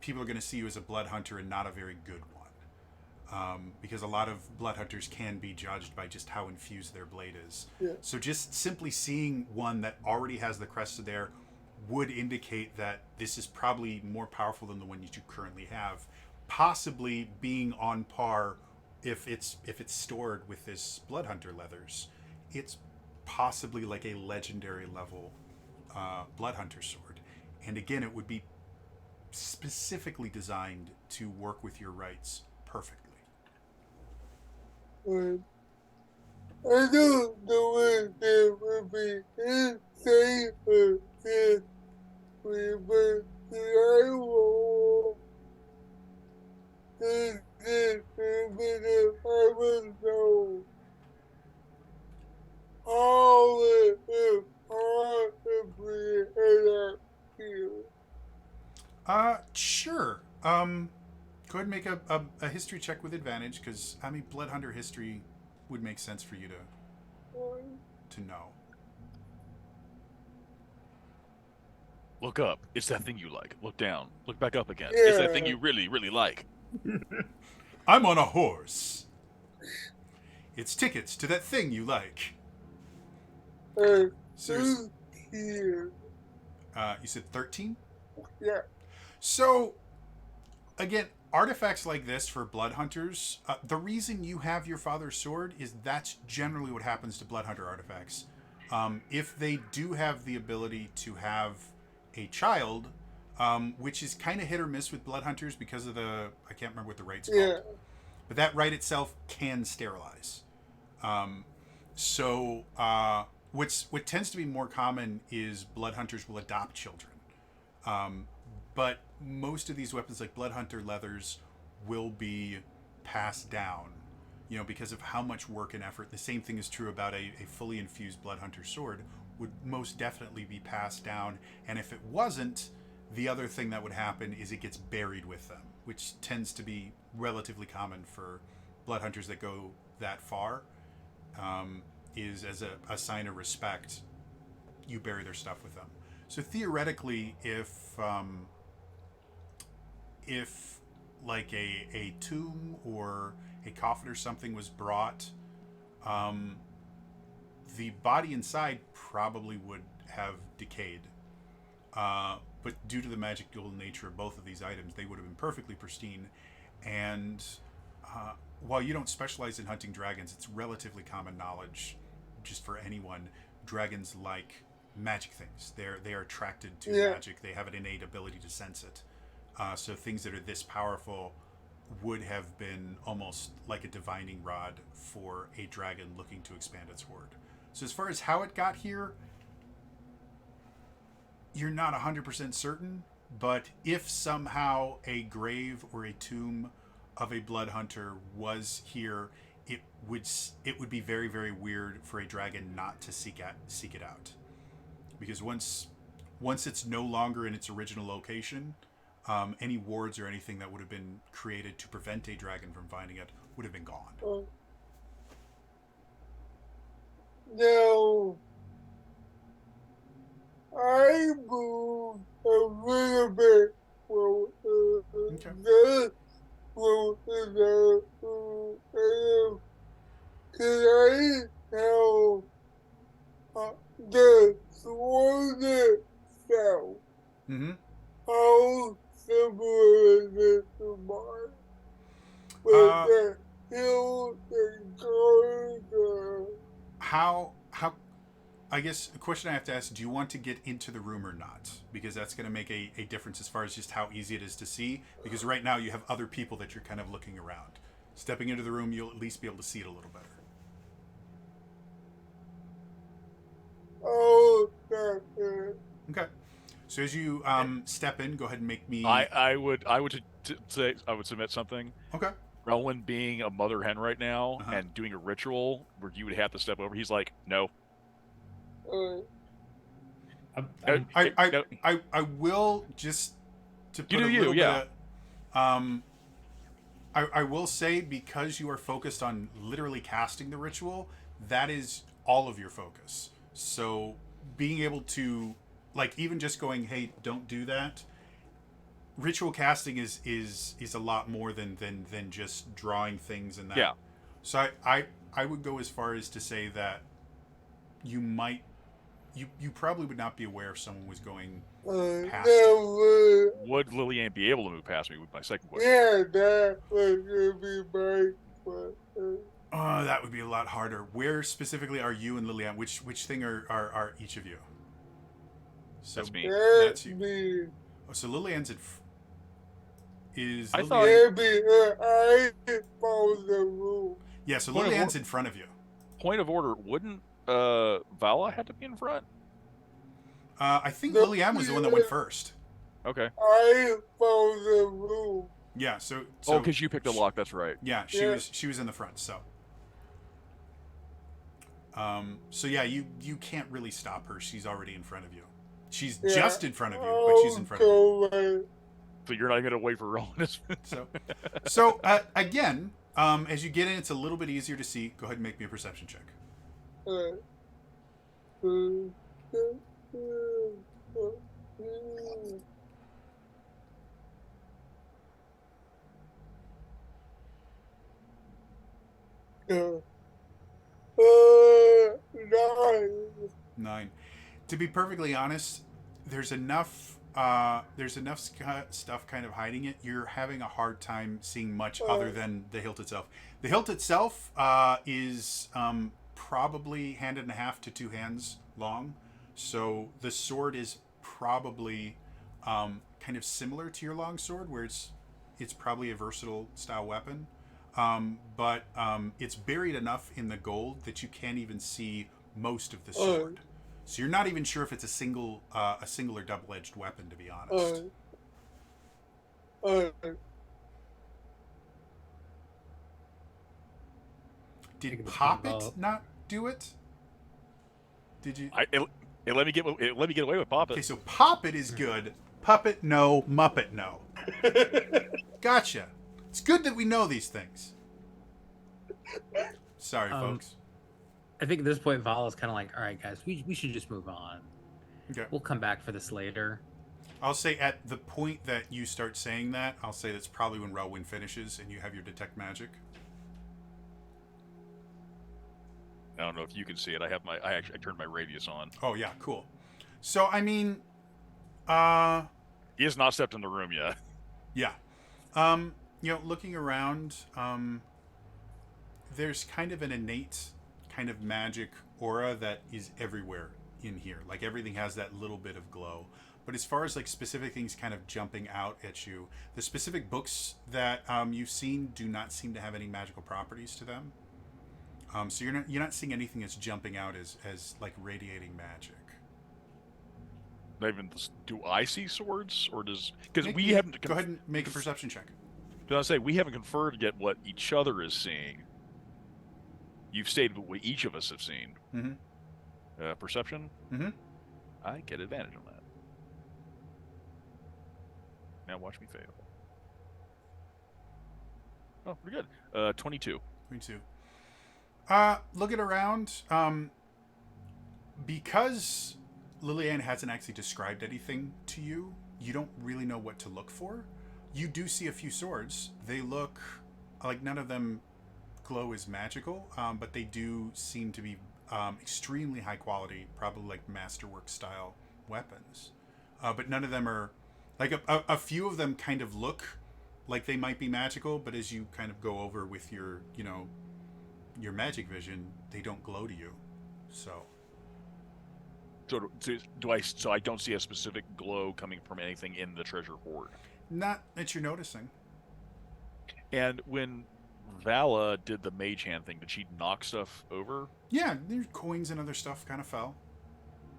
people are going to see you as a blood hunter and not a very good one, because a lot of blood hunters can be judged by just how infused their blade is. Yeah. So just simply seeing one that already has the crest there would indicate that this is probably more powerful than the one that you currently have, possibly being on par. If it's stored with this blood hunter leathers, it's possibly like a legendary level blood hunter sword. And again, it would be specifically designed to work with your rights perfectly. I don't know if it would be insane for this, but I will. Even if I was so all it is possibly, and Sure. Go ahead and make a history check with advantage, because I mean, Blood Hunter history would make sense for you to know. Look up. It's that thing you like. Look down. Look back up again. It's that thing Yeah. you really, really like. I'm on a horse. It's tickets to that thing you like. Seriously. Here. You said 13? Yeah. So, again, artifacts like this for blood hunters, the reason you have your father's sword is that's generally what happens to blood hunter artifacts. If they do have the ability to have a child, which is kind of hit or miss with blood hunters because of I can't remember what the right's called. Yeah. But that right itself can sterilize. What tends to be more common is blood hunters will adopt children. But most of these weapons, like blood hunter leathers, will be passed down, because of how much work and effort. The same thing is true about a fully infused blood hunter sword, would most definitely be passed down. And if it wasn't, the other thing that would happen is it gets buried with them, which tends to be relatively common for blood hunters that go that far. Is as a sign of respect, you bury their stuff with them. So theoretically, if like a tomb or a coffin or something was brought, the body inside probably would have decayed. But due to the magical nature of both of these items, they would have been perfectly pristine. And while you don't specialize in hunting dragons, it's relatively common knowledge, just for anyone. Dragons like magic things. They are attracted to magic. They have an innate ability to sense it. So things that are this powerful would have been almost like a divining rod for a dragon looking to expand its hoard. So as far as how it got here, you're not 100% certain, but if somehow a grave or a tomb of a blood hunter was here, it would be very, very weird for a dragon not to seek it out, because once it's no longer in its original location, any wards or anything that would have been created to prevent a dragon from finding it would have been gone. Now, I moved a little bit from Okay. Can I tell the sword itself? Mm-hmm. How similar is it to mine? With the hill and garden. How I guess the question I have to ask, do you want to get into the room or not? Because that's going to make a difference as far as just how easy it is to see. Because right now you have other people that you're kind of looking around. Stepping into the room, you'll at least be able to see it a little better. Oh, that's it. Okay. So as you step in, go ahead and make me... I would say I would submit something. Okay. Rowan being a mother hen right now Uh-huh. and doing a ritual where you would have to step over. He's like, no. I will just to put You do a you, little yeah. bit of, I will say, because you are focused on literally casting the ritual, that is all of your focus. So being able to, like, even just going, hey, don't do that. Ritual casting is a lot more than just drawing things and that. Yeah. So I would go as far as to say that you might you probably would not be aware if someone was going past. Would Lillian be able to move past me? With my second question. Yeah, that was gonna be my question. That would be a lot harder. Where specifically are you and Lillian? Which thing are each of you? So That's me. That's you. Me. Oh, so Lillian's is I Lillian... thought- Maybe I found the room. Yeah, so Point of Lillian's order. in front of you. Point of order. Wouldn't Vala have to be in front? I think No, Lillian was the one that went first. Okay. I found the room. Yeah, so Oh, because you picked a lock. That's right. yeah, Yeah. she was in the front. So so yeah, you can't really stop her. She's already in front of you. She's Yeah. just in front of you, but she's in front of you. Go So you're not going to wait for Roland. So again, as you get in, it's a little bit easier to see. Go ahead and make me a perception check. Nine. 9. To be perfectly honest, there's enough stuff kind of hiding it. You're having a hard time seeing much other than the hilt itself. The hilt itself is probably hand and a half to 2 hands long. So the sword is probably kind of similar to your long sword, where it's probably a versatile style weapon. But it's buried enough in the gold that you can't even see most of the sword. So you're not even sure if it's a single or double-edged weapon, to be honest. Did Poppet not do it? Did you? It let me get away with Poppet. Okay, so Poppet is good. Puppet no, Muppet no. Gotcha. It's good that we know these things. Sorry, folks. I think at this point, Vala's kind of like, all right, guys, we should just move on. Okay. We'll come back for this later. I'll say at the point that you start saying that, I'll say that's probably when Relwyn finishes and you have your detect magic. I don't know if you can see it. I turned my radius on. Oh yeah, cool. So I mean, he has not stepped in the room yet. Yeah. Looking around, there's kind of an innate kind of magic aura that is everywhere in here. Like everything has that little bit of glow. But as far as like specific things kind of jumping out at you, the specific books that you've seen do not seem to have any magical properties to them. So you're not seeing anything that's jumping out as like radiating magic. Do I see swords, or does because Go ahead and make a perception check. Did I say we haven't confirmed yet what each other is seeing? You've stated what each of us have seen. Mm-hmm. Perception? Mm-hmm. I get advantage on that. Now watch me fail. Oh, pretty good. 22. 22. Looking around, because Lillian hasn't actually described anything to you, you don't really know what to look for. You do see a few swords. They look like none of them glow as magical, but they do seem to be extremely high quality, probably like masterwork style weapons. But none of them are like a few of them kind of look like they might be magical, but as you kind of go over with your magic vision, they don't glow to you. So I don't see a specific glow coming from anything in the treasure hoard. not that you're noticing. And when Vala did the mage hand thing, did she knock stuff over? Yeah, there's coins and other stuff kind of fell.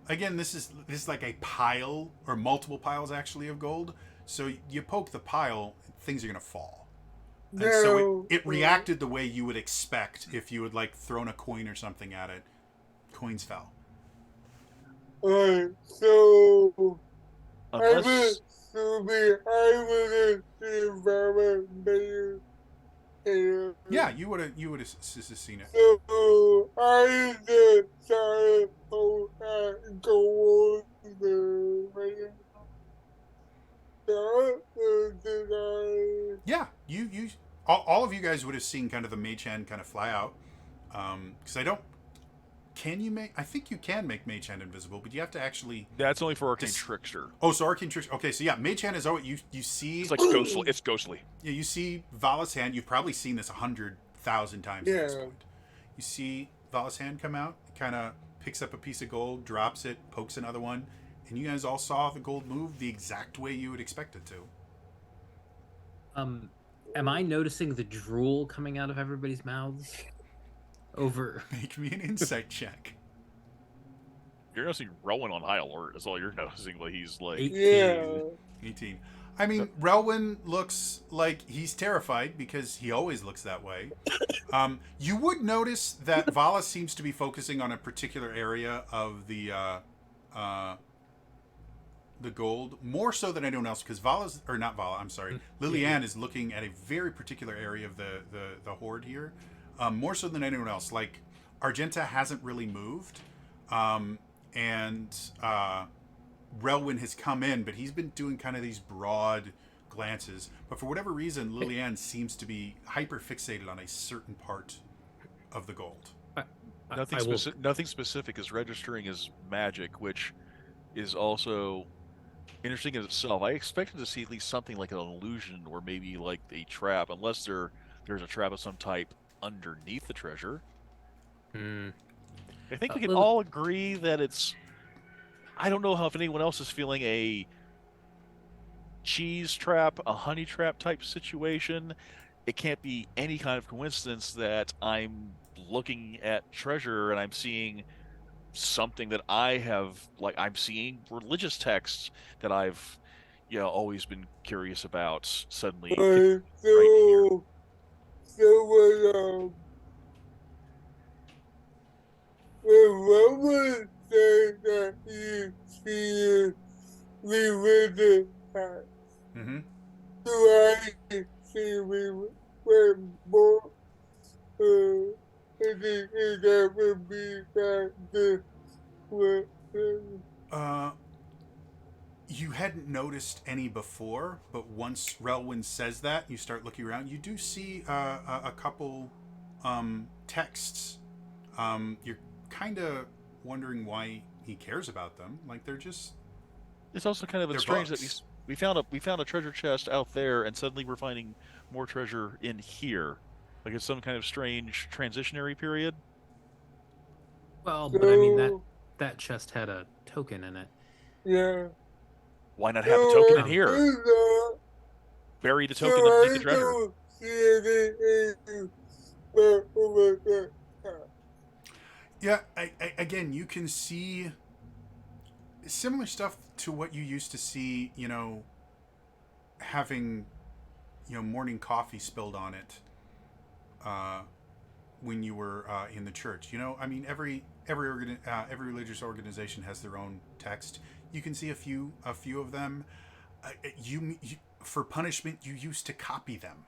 Again, this is like a pile or multiple piles actually of gold. So you poke the pile, things are gonna fall. And so it reacted the way you would expect if you had like thrown a coin or something at it. Coins fell. So Unless I was the environment. Yeah, you would have seen it. So I just started gold there. Yeah, you all of you guys would have seen kind of the mage hand kind of fly out. Because I think you can make mage hand invisible, but you have to actually. that's only for Arcane Trickster. Oh, so Arcane Trickster. Okay, so yeah, mage hand is always you see. It's like ghostly. It's ghostly. Yeah, you see Vala's hand. You've probably seen this 100,000 times at this point. You see Vala's hand come out, kind of picks up a piece of gold, drops it, pokes another one, and you guys all saw the gold move the exact way you would expect it to. Am I noticing the drool coming out of everybody's mouths? Over. Make me an insight check. You're noticing Rowan on high alert. That's all you're noticing. Like he's like, 18. I mean, Relwyn looks like he's terrified because he always looks that way. You would notice that Vala seems to be focusing on a particular area of the the gold more so than anyone else because Vala's or not Vala. I'm sorry, Lilianne is looking at a very particular area of the horde here, more so than anyone else. Like Argenta hasn't really moved, and Relwyn has come in, but he's been doing kind of these broad glances. But for whatever reason, Lilianne seems to be hyper fixated on a certain part of the gold. Nothing specific is registering as magic, which is also interesting in itself. I expected to see at least something like an illusion or maybe like a trap, unless there's a trap of some type underneath the treasure. Hmm. I think we can Lily- all agree that it's. I don't know how if anyone else is feeling a cheese trap, a honey trap type situation. It can't be any kind of coincidence that I'm looking at treasure and I'm seeing something that I have, like I'm seeing religious texts that I've, always been curious about. Suddenly, right here. When Roman said that you see religion text, Mm-hmm. do I see when more is that would be that this with You hadn't noticed any before, but once Relwyn says that, you start looking around. You do see a couple texts. You're kind of wondering why he cares about them. Like they're just It's also kind of they're strange books. that we found a treasure chest out there, and suddenly we're finding more treasure in here. Like it's some kind of strange transitionary period. Well, but I mean so that chest had a token in it. yeah. Why not have the token in Um, here? So Bury the so token underneath I the treasure. don't see anything but over the top. Yeah. Again, you can see similar stuff to what you used to see. Having morning coffee spilled on it. When you were in the church. I mean, every religious organization has their own text. You can see a few of them. You for punishment, you used to copy them.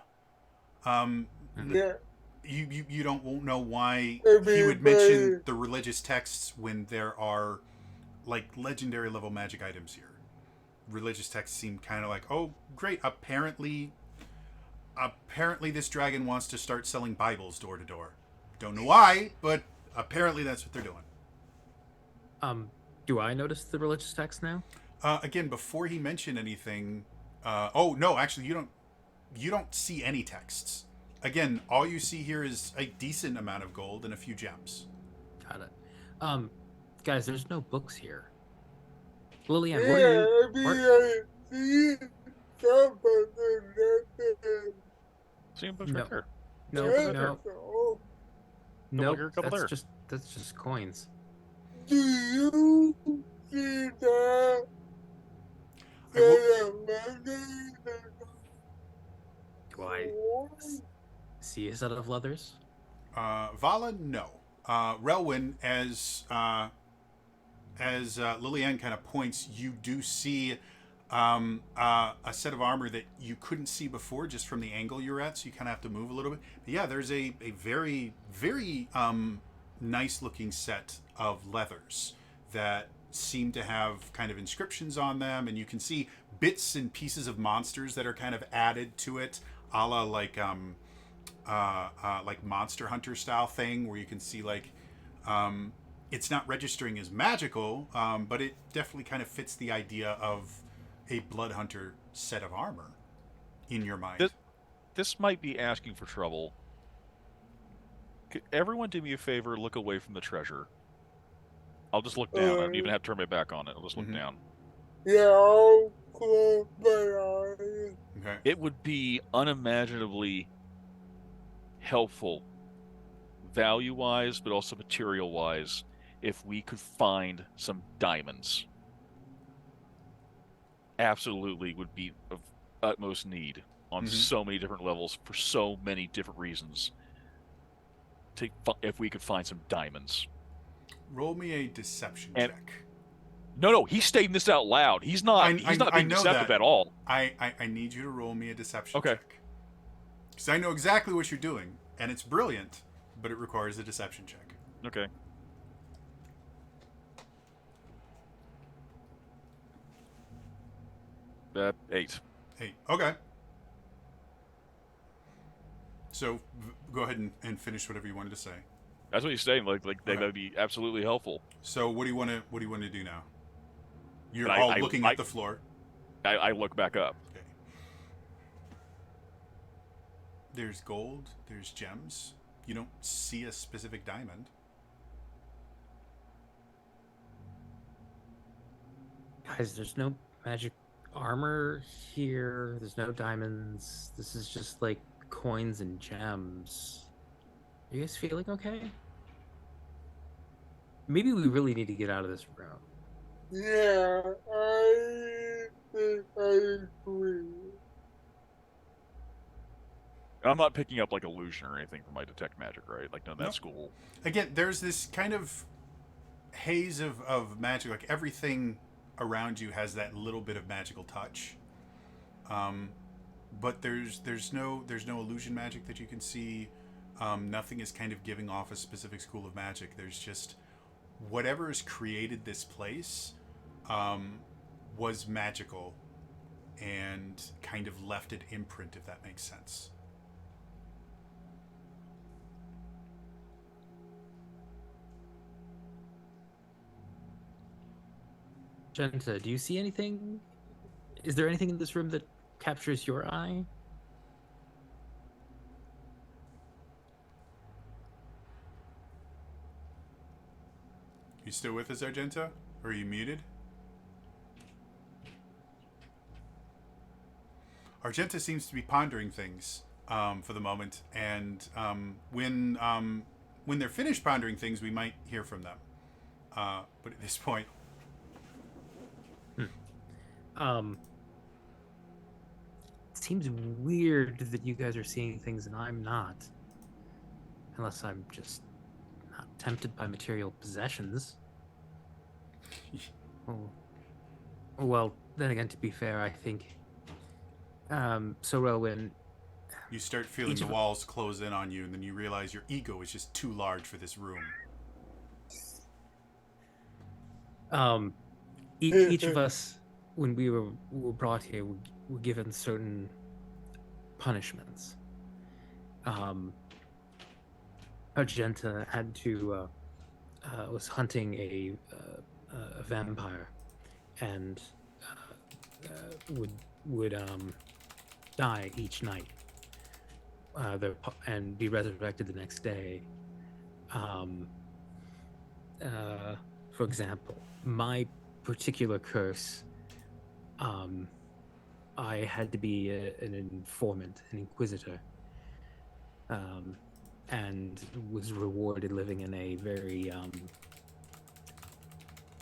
Yeah. You won't know why I he mean, would mention the religious texts when there are like legendary level magic items here. Religious texts seem kind of like, oh great, apparently this dragon wants to start selling Bibles door to door. Don't know why, but apparently that's what they're doing. Do I notice the religious text now? Again, before he mentioned anything, oh no, actually you don't see any texts. Again, all you see here is a decent amount of gold and a few gems. Got it. Guys, there's no books here. Lilianne, what are you? I mean, I see some of the Same books No. right there. No, nothing. no, So, no. here, couple there. That's just coins. do you see that? I will- Do I see a set of leathers? Vala, no. Relwyn, as Lilianne kind of points, you do see a set of armor that you couldn't see before just from the angle you're at, so you kind of have to move a little bit. But yeah, there's a very, very nice looking set of leathers that seem to have kind of inscriptions on them, and you can see bits and pieces of monsters that are kind of added to it, a la like Monster Hunter style thing, where you can see like it's not registering as magical, but it definitely kind of fits the idea of a blood hunter set of armor in your mind. This might be asking for trouble. Could everyone do me a favor? Look away from the treasure. I'll just look down. I don't even have to turn my back on it. I'll just look Mhm. down. Yeah, I'll close my eyes. Okay. It would be unimaginably helpful, value-wise, but also material-wise, if we could find some diamonds. Absolutely would be of utmost need on Mhm. so many different levels for so many different reasons. If we could find some diamonds. Roll me a deception And- check. No, he's stating this out loud. He's not. He's not being know deceptive that. at all. I need you to roll me a deception Okay. check. Because I know exactly what you're doing, and it's brilliant, but it requires a deception check. Okay. Eight. 8. Okay. So go ahead and finish whatever you wanted to say. That's what he's saying. Like Okay. that'd be absolutely helpful. So what do you want to do now? You're But all looking at the floor. I look back up. Okay. There's gold. There's gems. You don't see a specific diamond. Guys, there's no magic armor here. There's no diamonds. This is just like coins and gems. Are you guys feeling okay? Maybe we really need to get out of this room. Yeah, I think I agree. I'm not picking up like illusion or anything from my detect magic, right? Like none of that Nope. school. Again, there's this kind of haze of magic. Like everything around you has that little bit of magical touch. But there's no illusion magic that you can see. Nothing is kind of giving off a specific school of magic. There's just whatever has created this place was magical and kind of left an imprint, if that makes sense. Genta, do you see anything? Is there anything in this room that captures your eye? You still with us, Argenta? Or are you muted? Argenta seems to be pondering things for the moment, and when they're finished pondering things, we might hear from them. But at this point, It seems weird that you guys are seeing things and I'm not. Unless I'm just not tempted by material possessions. Well, then again, to be fair, I think. So Rowan, you start feeling Each the of- walls close in on you, and then you realize your ego is just too large for this room. each of us, when we were brought here, were given certain punishments. Argenta had to was hunting a vampire, and would die each night, and be resurrected the next day. For example, my particular curse, I had to be an informant, an inquisitor, and was rewarded living in a very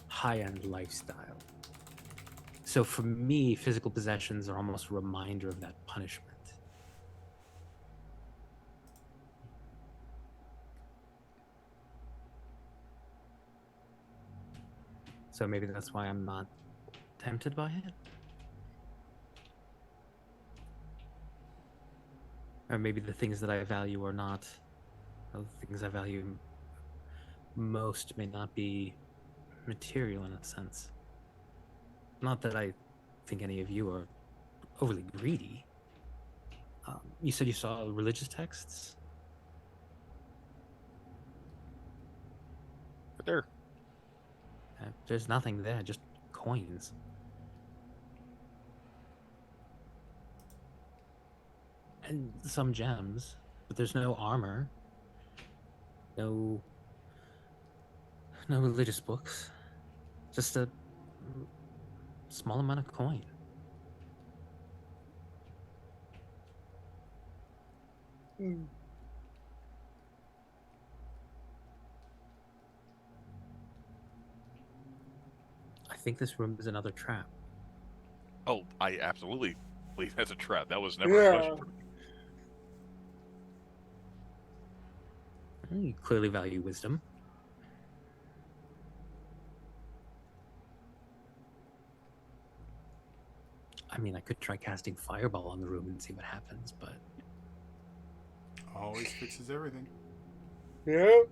high-end lifestyle. So for me, physical possessions are almost a reminder of that punishment. So maybe that's why I'm not tempted by it. Or maybe the things that I value are not. Or the things I value most may not be material in a sense. Not that I think any of you are overly greedy. You said you saw religious texts? But there. There's nothing there, just coins. And some gems, but there's no armor. No religious books. Just a small amount of coin. Hmm. I think this room is another trap. Oh, I absolutely believe that's a trap. That was never a question. You clearly value wisdom. I mean, I could try casting fireball on the room and see what happens, but Always fixes everything. Yeah.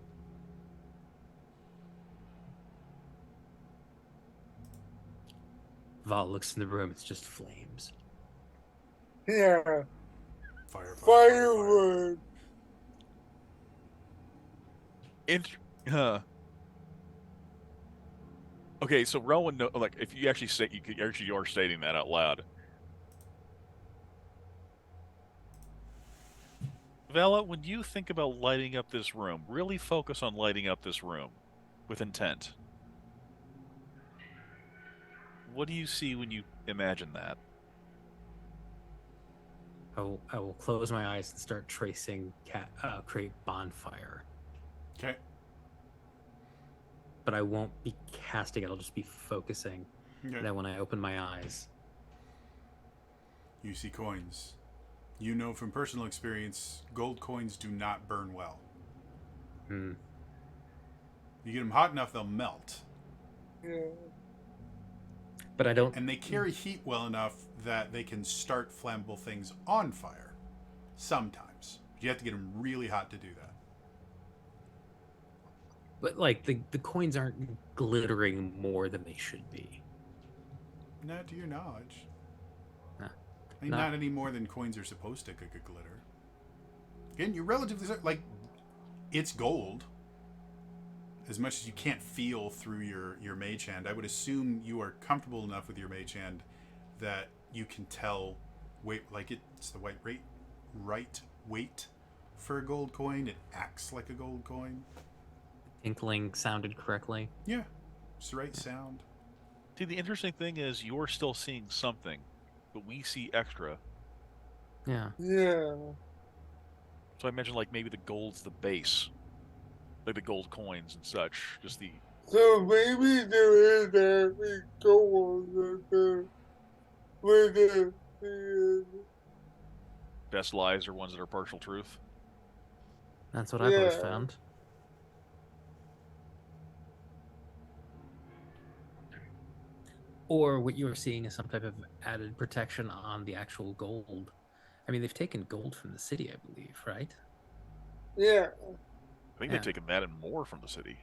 Val looks in the room. It's just flames. Yeah. Fire. Firewood. Huh. Okay, so Rowan, like, if you actually say you actually are stating that out loud, Vela, when you think about lighting up this room, really focus on lighting up this room with intent. What do you see when you imagine that? I will close my eyes and start tracing create bonfire, Okay. but I won't be casting it. I'll just be focusing. Okay. And then when I open my eyes, You see coins. You know from personal experience, gold coins do not burn well. hmm, You get them hot enough, they'll melt. Yeah. but I don't. And they carry heat well enough that they can start flammable things on fire. Sometimes. You have to get them really hot to do that. But like the coins aren't glittering more than they should be. Not to your knowledge. Nah. I mean, not any more than coins are supposed to glitter. Again, you're relatively like, it's gold. As much as you can't feel through your mage hand, I would assume you are comfortable enough with your mage hand that you can tell. Wait, like it's the right weight for a gold coin. It acts like a gold coin. Tinkling sounded correctly. Yeah, it's the right sound. See, the interesting thing is you're still seeing something, but we see extra. Yeah. Yeah. So I imagine like maybe the gold's the base, like the gold coins and such. Just the So maybe there is actually gold with the best lies are ones that are partial truth. That's what I've always Yeah. found. Or what you're seeing is some type of added protection on the actual gold. I mean, they've taken gold from the city, I believe, right? Yeah. I think Yeah. they've taken that and more from the city.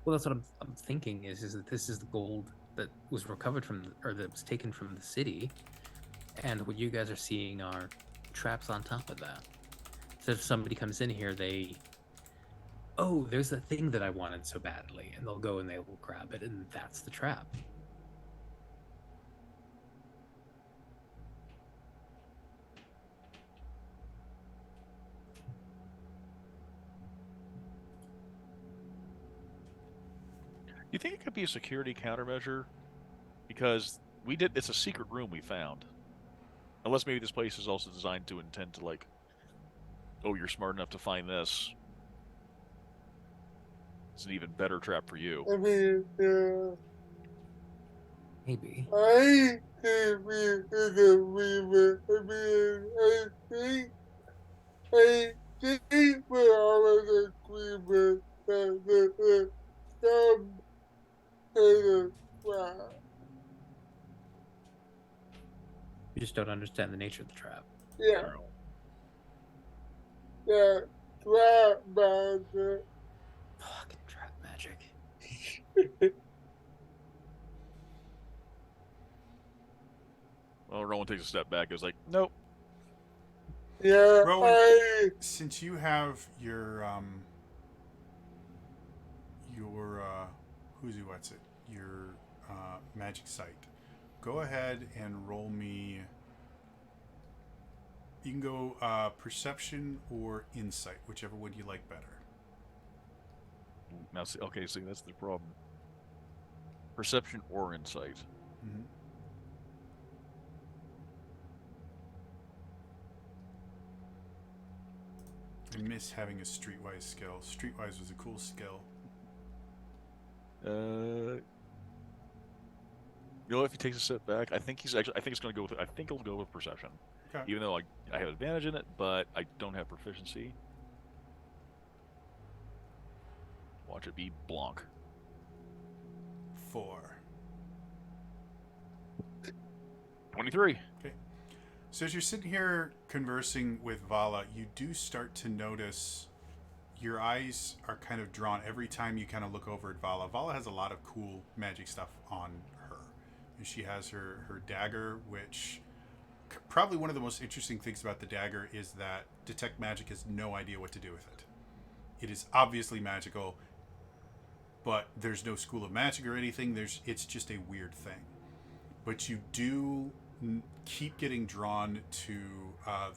Well, that's what I'm thinking is that this is the gold that was recovered from, or that was taken from the city, and what you guys are seeing are traps on top of that. So if somebody comes in here, oh, there's the thing that I wanted so badly, and they'll go and they will grab it, and that's the trap. You think it could be a security countermeasure? Because it's a secret room we found. Unless maybe this place is also designed to intend to, like, oh, you're smart enough to find this. It's an even better trap for you. I mean, Maybe. I think we in agreement. I think we're all in agreement that some kind of trap. You just don't understand the nature of the trap. Yeah. True. Yeah. Trap magic. Fucking trap magic. Well, Rowan takes a step back. Goes like, nope. Yeah. Rowan, since you have your magic sight, go ahead and roll me. You can go perception or insight, whichever one you like better. Now, see, okay, see, that's the problem. Perception or insight. Mm-hmm. I miss having a streetwise skill. Streetwise was a cool skill. You know, if he takes a step back, I think he's actually. I think it's going to go with. I think he'll go with perception, Okay. even though I have advantage in it, but I don't have proficiency. Watch it be Blanc. 4. 23. Okay. So as you're sitting here conversing with Vala, you do start to notice your eyes are kind of drawn every time you kind of look over at Vala. Vala has a lot of cool magic stuff on her. And she has her dagger, which probably one of the most interesting things about the dagger is that Detect Magic has no idea what to do with it. It is obviously magical, but there's no school of magic or anything. It's just a weird thing. But you do keep getting drawn to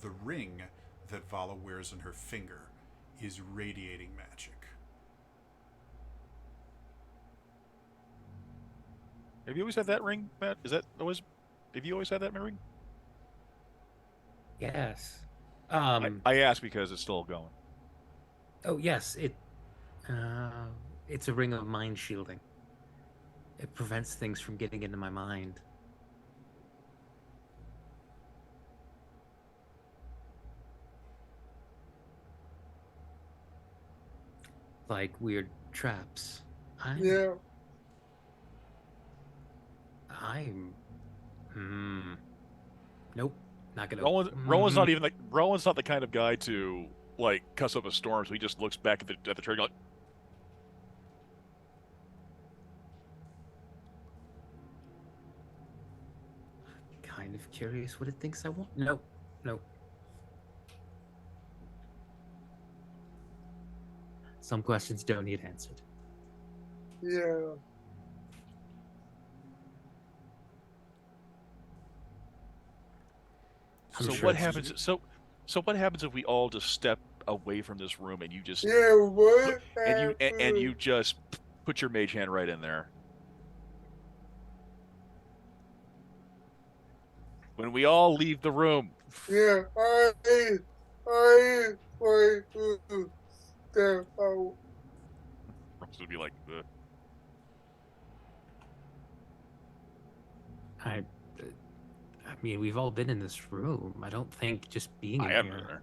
the ring that Vala wears on her finger is radiating magic. Have you always had that ring, Matt? Is that always? Have you always had that ring? Yes. I ask because it's still going. Oh yes, it's a ring of mind shielding. It prevents things from getting into my mind. Like weird traps. Yeah. I'm. Nope. Not gonna. Rowan's not even like Rowan's not the kind of guy to like cuss up a storm, so he just looks back at the trigger like, Kind of curious what it thinks I want. Nope. Nope. Some questions don't need answered. Yeah. I'm so sure what it's- happens? So what happens if we all just step away from this room and you just Yeah, what and happened? you just put your mage hand right in there? When we all leave the room, Yeah, I want to step out. Rowan's gonna be like, I mean, we've all been in this room. I don't think just being I in am here. in there.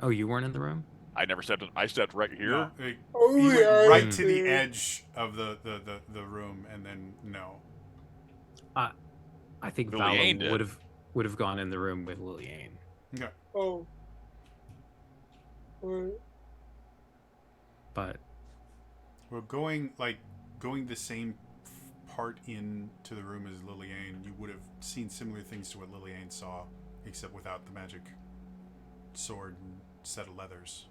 Oh, you weren't in the room? I never stepped in. I stepped right here. No, Oh, you yeah, went I right to the did. edge of the room, and then no. I think Liliane Vala did. would have gone in the room with Liliane. Okay. Oh. What? But Well, going the same part into the room as Liliane, you would have seen similar things to what Liliane saw, except without the magic sword and set of leathers.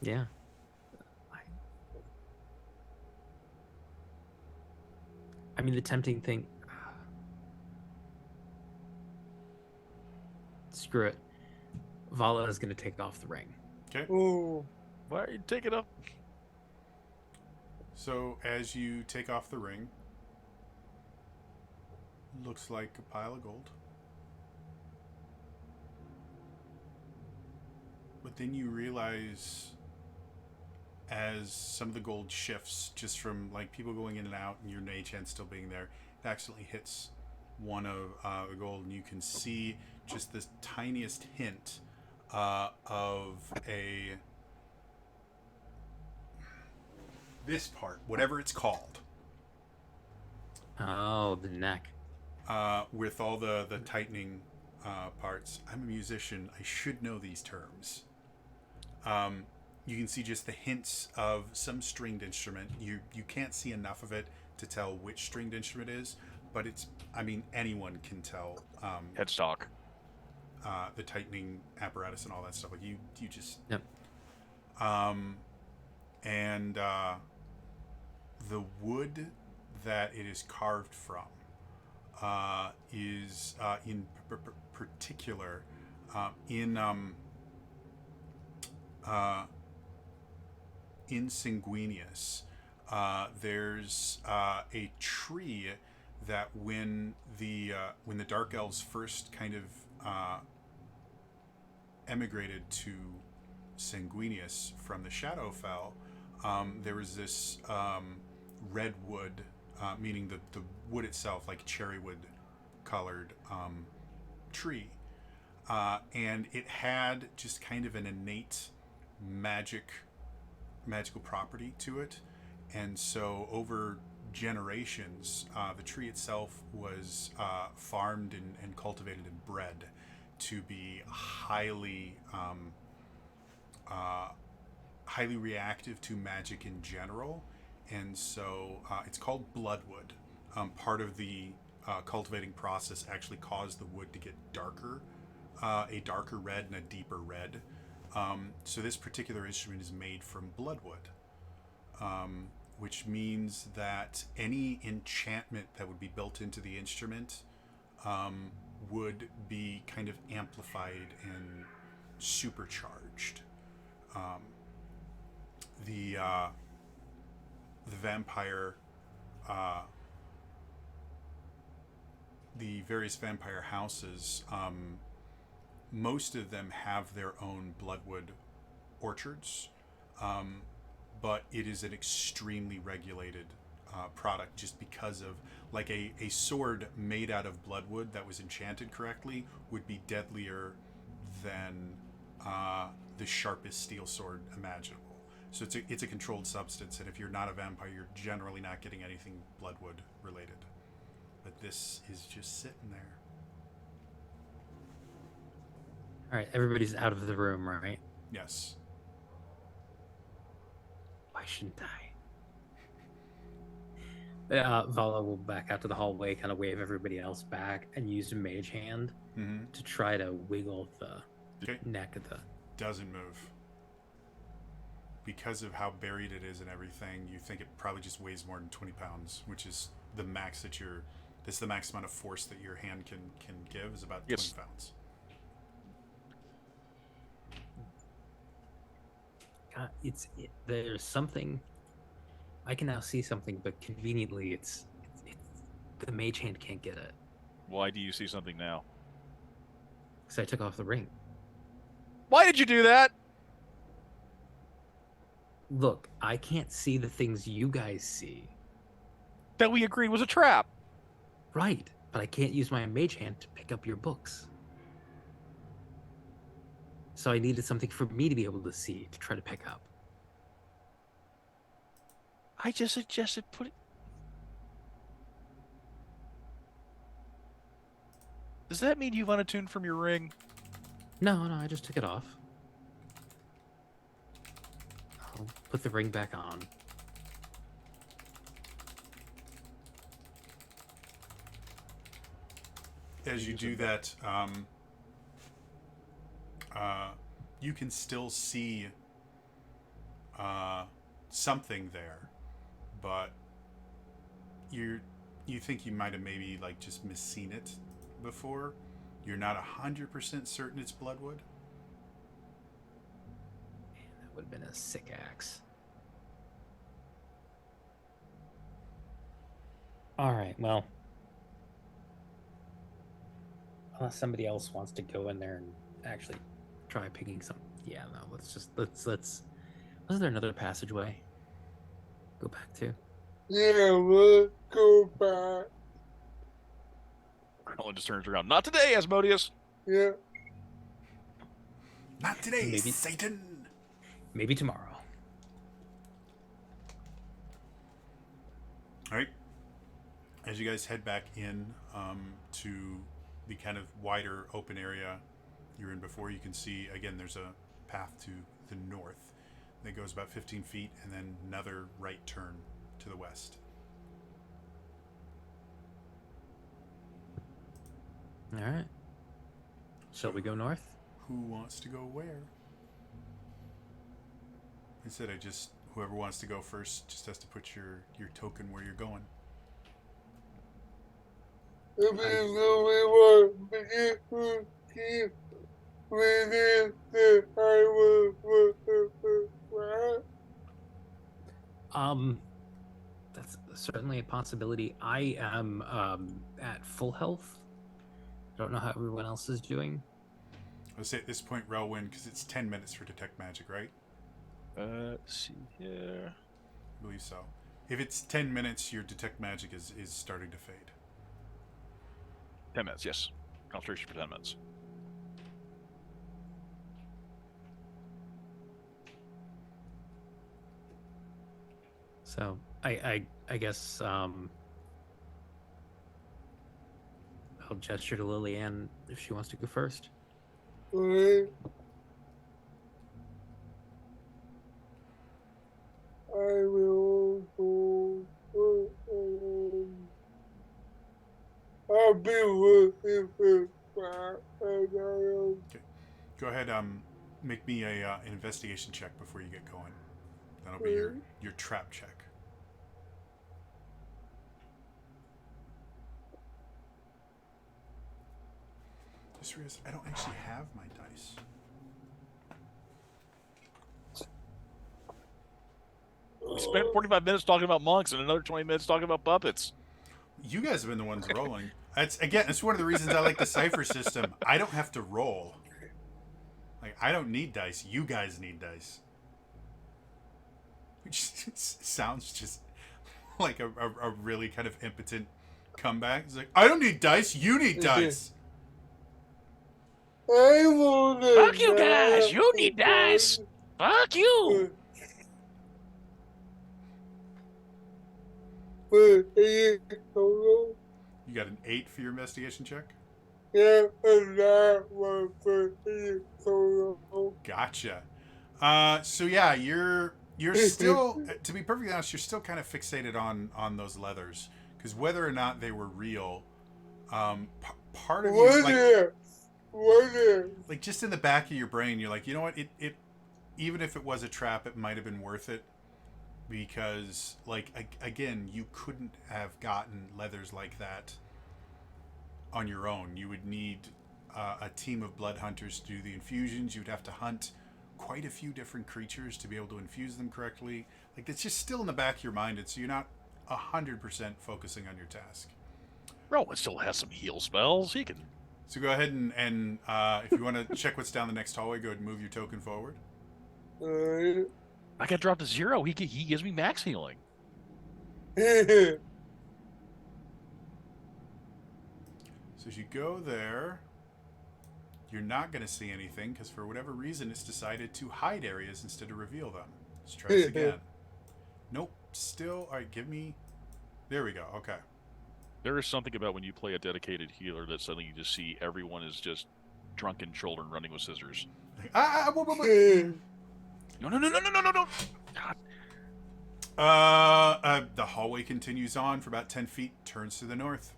yeah. I mean, the tempting thing. Screw it. Vala is going to take off the ring. Okay. Oh. Why are you taking up? So as you take off the ring, looks like a pile of gold. But then you realize, as some of the gold shifts, just from like people going in and out and your mage hand still being there, it accidentally hits one of the gold, and you can see just this tiniest hint of this part, whatever it's called, Oh, the neck. with all the tightening parts. I'm a musician. I should know these terms. You can see just the hints of some stringed instrument. You can't see enough of it to tell which stringed instrument it is, but it's, I mean, anyone can tell Headstock. the tightening apparatus and all that stuff. Like you just... Yep. And the wood that it is carved from is in particular in Sanguinius. There's a tree that when the Dark Elves first kind of emigrated to Sanguinius from the Shadowfell, there was this red wood, meaning the wood itself, like cherry wood colored tree. And it had just kind of an innate magical property to it, and so over generations, the tree itself was farmed and cultivated and bred to be highly reactive to magic in general, and so it's called bloodwood. Part of the cultivating process actually caused the wood to get darker, a darker red and a deeper red. So this particular instrument is made from bloodwood, which means that any enchantment that would be built into the instrument would be kind of amplified and supercharged. The vampire, the various vampire houses, most of them have their own bloodwood orchards, but it is an extremely regulated product just because of, like, a sword made out of bloodwood that was enchanted correctly would be deadlier than the sharpest steel sword imaginable. So it's a controlled substance, and if you're not a vampire, you're generally not getting anything bloodwood related. But this is just sitting there. All right, everybody's out of the room, right? Yes. Why shouldn't I? Vala will back out to the hallway, kind of wave everybody else back, and use a mage hand Mm-hmm. to try to wiggle the Okay. neck of the. Doesn't move. Because of how buried it is and everything, you think it probably just weighs more than 20 pounds, which is the max that that's the max amount of force that your hand can give, is about 20 Yes. pounds. There's something. I can now see something, but conveniently, it's the mage hand can't get it Why do you see something now? because I took off the ring. Why did you do that? Look, I can't see the things you guys see. That we agreed was a trap. Right, but I can't use my mage hand to pick up your books. So I needed something for me to be able to see to try to pick up. I just suggested put it. Does that mean you've unattuned from your ring? No, I just took it off. I'll put the ring back on. As you do that, you can still see something there, but you think you might have maybe like just misseen it before. You're not 100% certain it's bloodwood. Man, that would have been a sick axe. All right, well, unless somebody else wants to go in there and actually try picking some. Yeah, no, let's. Wasn't there another passageway? Go back to. Yeah, we'll go back. Ellen just turns around. Not today, Asmodeus. Yeah. Not today, Maybe- Satan. Maybe tomorrow. All right. As you guys head back in to the kind of wider open area you're in before, you can see, again, there's a path to the north that goes about 15 feet and then another right turn to the west. All right. Shall we go north? Who wants to go where? I said whoever wants to go first just has to put your token where you're going. If it's only one, but if we keep within the highway, That's certainly a possibility. I am at full health. I don't know how everyone else is doing. Let's say at this point, Relwyn, because it's 10 minutes for Detect Magic, right? Let's see here. I believe so. If it's 10 minutes, your Detect Magic is starting to fade. 10 minutes, yes. Concentration for 10 minutes. So I guess I'll gesture to Lillian if she wants to go first. Alright. I will go. I'll be looking for that, and I'll Go ahead. Make me a an investigation check before you get going. That'll be your trap check. Just realized I don't actually have my dice. We spent 45 minutes talking about monks and another 20 minutes talking about puppets. You guys have been the ones rolling. That's one of the reasons I like the cipher system. I don't have to roll. Like, I don't need dice. You guys need dice. Which sounds just like a really kind of impotent comeback. It's like, I don't need dice. You need dice. I want to. Fuck you guys. You need dice. Fuck you. You got an 8 for your investigation check? Yeah, and that one for solo. Gotcha. So yeah, you're still, to be perfectly honest, you're still kind of fixated on those leathers, because whether or not they were real, part of you, like just in the back of your brain, you're like, you know what, it even if it was a trap, it might have been worth it, because like again, you couldn't have gotten leathers like that on your own. You would need a team of blood hunters to do the infusions. You'd have to hunt quite a few different creatures to be able to infuse them correctly. Like, it's just still in the back of your mind, and so you're not 100% focusing on your task. Rowan still has some heal spells. He can. So go ahead and if you want to check what's down the next hallway, go ahead and move your token forward. I got dropped to 0. He gives me max healing. So as you go there, you're not going to see anything, because for whatever reason it's decided to hide areas instead of reveal them. Let's try this again. Nope. Still. All right, give me... There we go. Okay. There is something about when you play a dedicated healer that suddenly you just see everyone is just drunken children running with scissors. Like, No. God. The hallway continues on for about 10 feet, turns to the north.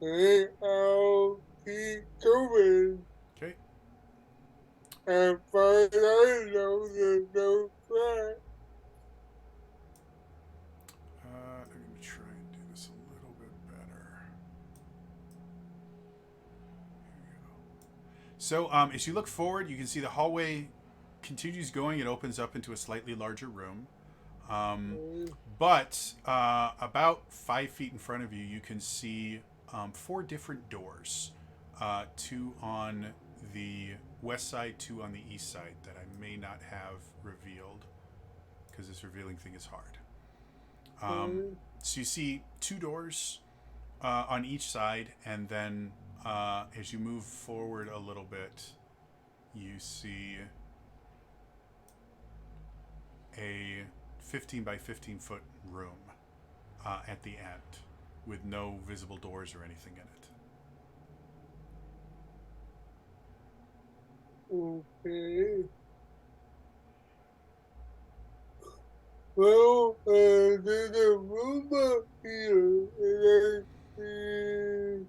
I'll keep going. Okay. And find I know there's no crack. Let me try and do this a little bit better. Here we go. So, as you look forward, you can see the hallway continues going. It opens up into a slightly larger room. But about 5 feet in front of you, you can see 4 different doors. 2 on the west side, 2 on the east side that I may not have revealed, because this revealing thing is hard. So you see 2 doors on each side, and then as you move forward a little bit, you see a 15 by 15 foot room at the end, with no visible doors or anything in it. Okay. Well, there's a room up here, and I see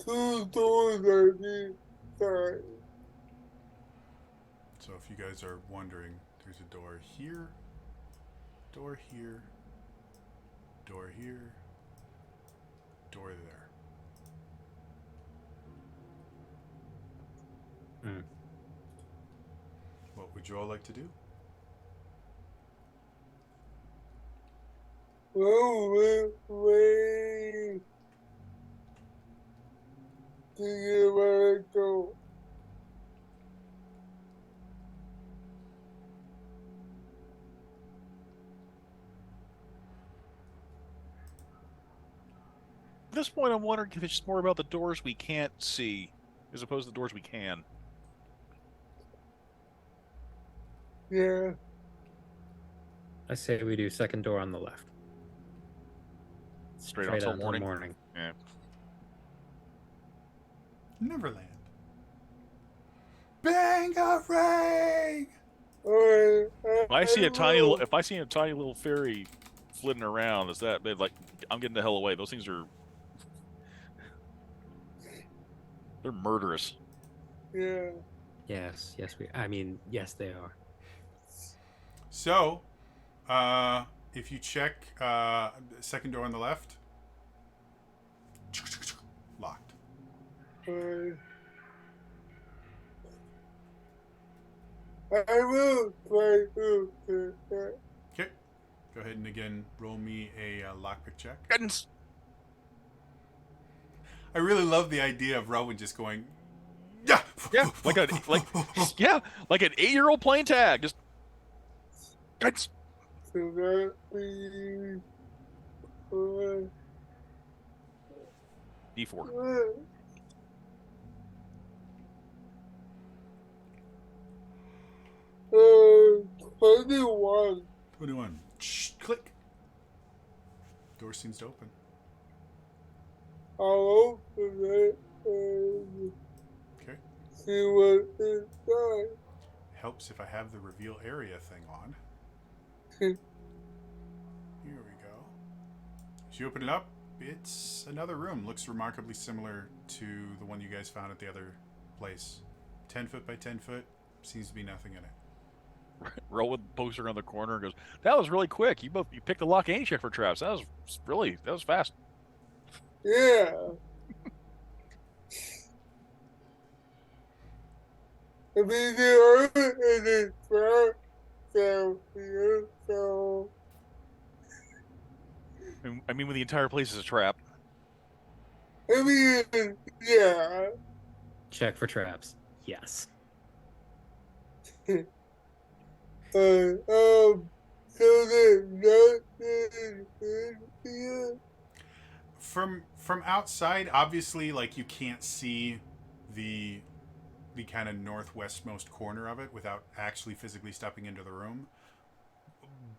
2 doors on each side. So if you guys are wondering, there's a door here, door here, door here, door there. What would you all like to do? Well, wait. Do you want to go? At this point, I'm wondering if it's just more about the doors we can't see as opposed to the doors we can. Yeah. I say we do second door on the left. Straight on till until morning. Yeah. Neverland. Bangarang! If I see a tiny little fairy flitting around, is that like I'm getting the hell away? Those things are they're murderous. Yeah. Yes, yes, they are. So, if you check second door on the left, locked. I will try to do that. Okay. Go ahead and again roll me a lockpick check. Guidance. I really love the idea of Rowan just going, yeah, Yeah, like an 8-year-old playing tag. Just guidance. So that we D4. 21. 21. Shh, click. Door seems to open. I'll open it and Okay. see what inside. Helps if I have the reveal area thing on. Hmm. Here we go. As you open it up, it's another room. Looks remarkably similar to the one you guys found at the other place. 10 foot by 10 foot. Seems to be nothing in it. Roll with the poster on the corner and goes, "That was really quick. You picked the lock and you checked for traps. That was fast." Yeah. I mean, there are any traps out here, so. I mean, when the entire place is a trap. I mean, yeah. Check for traps. Yes. So there's nothing in here. From outside, obviously, like you can't see the kind of northwestmost corner of it without actually physically stepping into the room.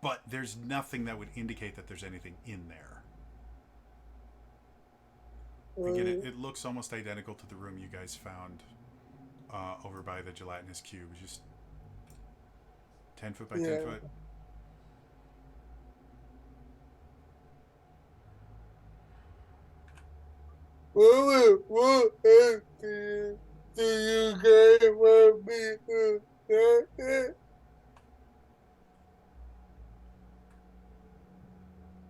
But there's nothing that would indicate that there's anything in there. Again, it looks almost identical to the room you guys found over by the gelatinous cube. It's just 10 foot by 10 foot. What do you guys want me to say?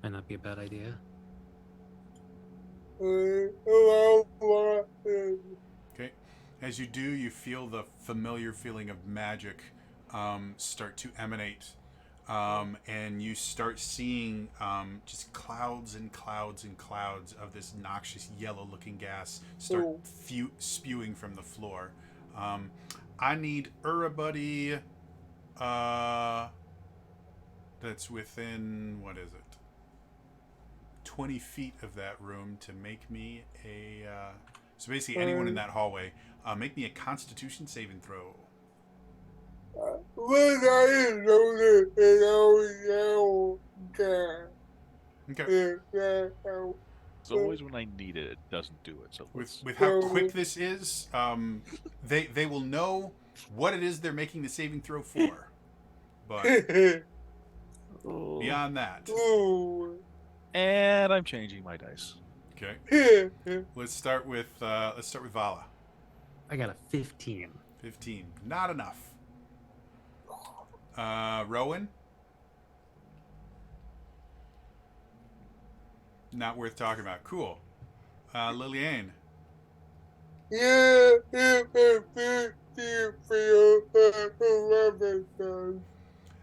Might not be a bad idea. Okay. As you do, you feel the familiar feeling of magic start to emanate. And you start seeing just clouds and clouds and clouds of this noxious yellow-looking gas start spewing from the floor. I need everybody that's within, what is it, 20 feet of that room to make me a... so basically anyone in that hallway, make me a Constitution saving throw. When I know that Okay. It's always when I need it, it doesn't do it. So With how quick this is, they will know what it is they're making the saving throw for. But beyond that, and I'm changing my dice. okay. Let's start with Vala. I got a 15. 15, not enough. Rowan, not worth talking about. Cool. Lillian. Yeah,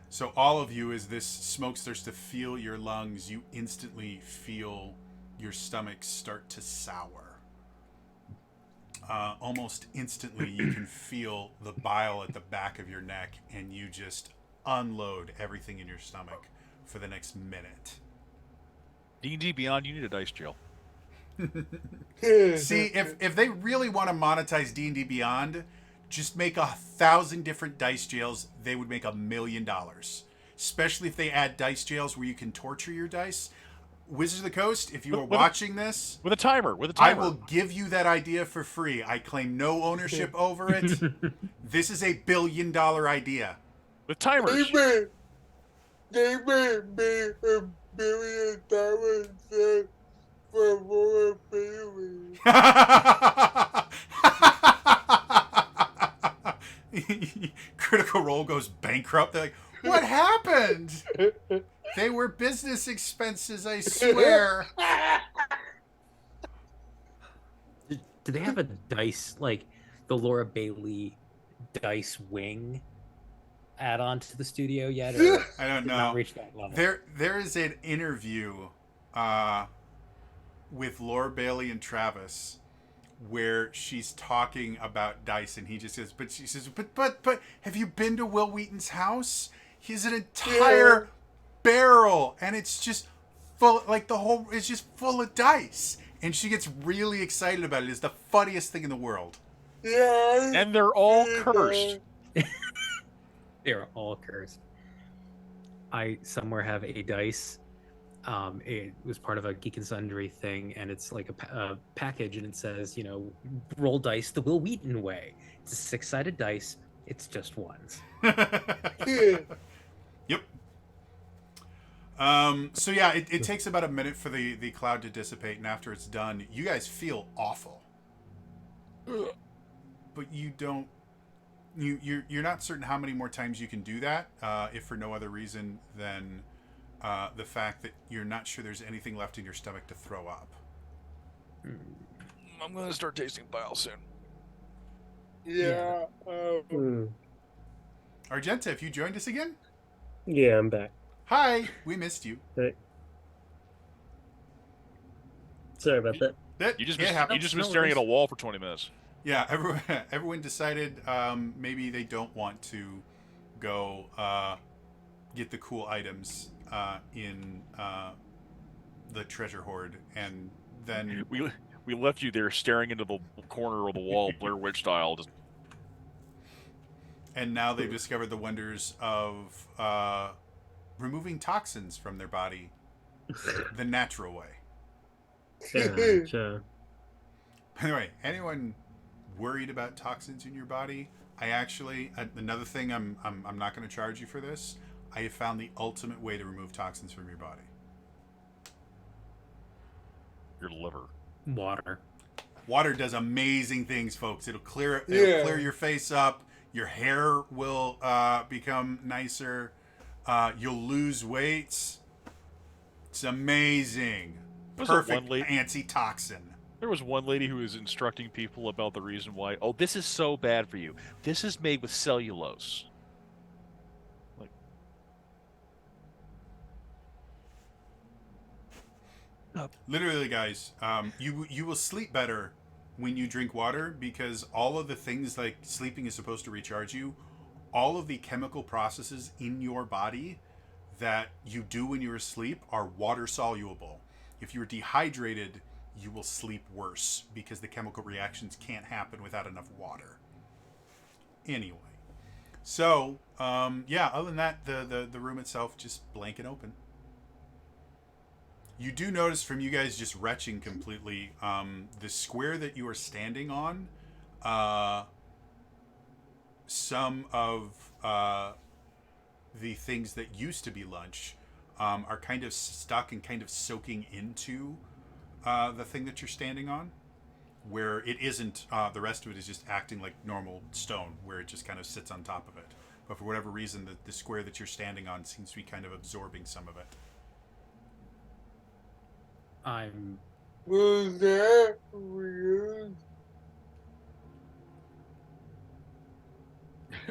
So all of you, as this smoke starts to fill your lungs, you instantly feel your stomach start to sour. Almost instantly, you can feel the bile at the back of your neck, and you just unload everything in your stomach for the next minute. D&D Beyond, you need a dice jail. See, if they really want to monetize D&D Beyond, just make 1,000 different dice jails. They would make $1 million. especially if they add dice jails where you can torture your dice. Wizards of the Coast, if you are With a- watching this, With a timer. I will give you that idea for free. I claim no ownership over it. This is $1 billion idea. With timers. They made me $1 billion set for Royal Bailey. Critical Role goes bankrupt. They're like, what happened? They were business expenses, I swear. Do they have a dice, like the Laura Bailey dice wing add-on to the studio yet? Or I don't did know. not reach that level? There is an interview with Laura Bailey and Travis where she's talking about dice, and he just says, but have you been to Will Wheaton's house? He has an entire barrel, and it's just full, like it's just full of dice. And she gets really excited about it. It's the funniest thing in the world. Yeah. And they're all cursed. They're all cursed. I somewhere have a dice. It was part of a Geek and Sundry thing, and it's like a package, and it says, roll dice the Will Wheaton way. It's a 6-sided dice. It's just ones. Yep. So yeah, it takes about a minute for the cloud to dissipate, and after it's done, you guys feel awful. But you don't. You're not certain how many more times you can do that, if for no other reason than the fact that you're not sure there's anything left in your stomach to throw up. I'm gonna start tasting bile soon. Yeah. Argenta, have you joined us again? Yeah, I'm back. Hi, we missed you. Sorry about that. You just it been, happens. you just been No staring at a worries. wall for 20 minutes. Yeah, everyone decided maybe they don't want to go get the cool items in the treasure hoard, and then We left you there staring into the corner of the wall, Blair Witch style. Just and now they've discovered the wonders of removing toxins from their body the natural way. Gotcha. By the way, anyone worried about toxins in your body? I actually, another thing, I'm not going to charge you for this. I have found the ultimate way to remove toxins from your body. your liver. Water. Water does amazing things, folks. It'll clear Yeah. your face up. Your hair will become nicer. You'll lose weight. It's amazing. Was there Perfect one lady- anti-toxin. There was one lady who was instructing people about the reason why. Oh, this is so bad for you. This is made with cellulose. Literally, guys, you will sleep better when you drink water, because all of the things like sleeping is supposed to recharge you. All of the chemical processes in your body that you do when you're asleep are water soluble. If you're dehydrated, you will sleep worse because the chemical reactions can't happen without enough water. Anyway, so yeah, other than that, the room itself just blank and open. You do notice from you guys just retching completely, the square that you are standing on, some of the things that used to be lunch are kind of stuck and kind of soaking into the thing that you're standing on, where it isn't, the rest of it is just acting like normal stone, where it just kind of sits on top of it. But for whatever reason, the square that you're standing on seems to be kind of absorbing some of it. I'm Was that weird?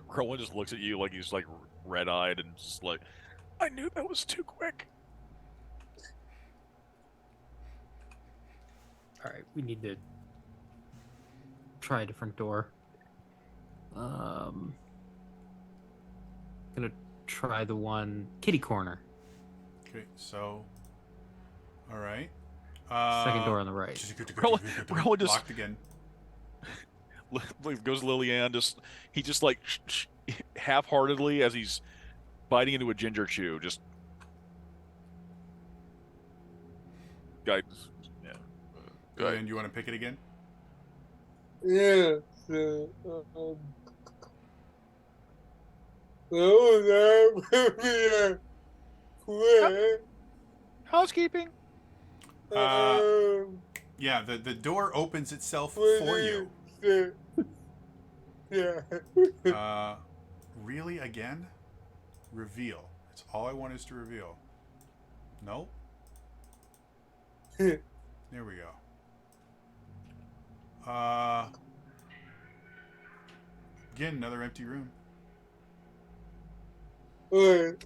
Rowan just looks at you like he's like red-eyed and just like, I knew that was too quick. all right. We need to try a different door. Gonna try the one kitty corner. Okay, so, all right. Second door on the right. Rowan just- locked again. Goes Lillian. He just like half-heartedly, as he's biting into a ginger chew. Just guidance. Yeah. Go ahead. And you want to pick it again? Yeah. So, so that would be a quick. Housekeeping. Yeah, the door opens itself what for is you. it? Yeah. Really again? Reveal. That's all I want is to reveal. Nope. There we go. Again, another empty room. Alright,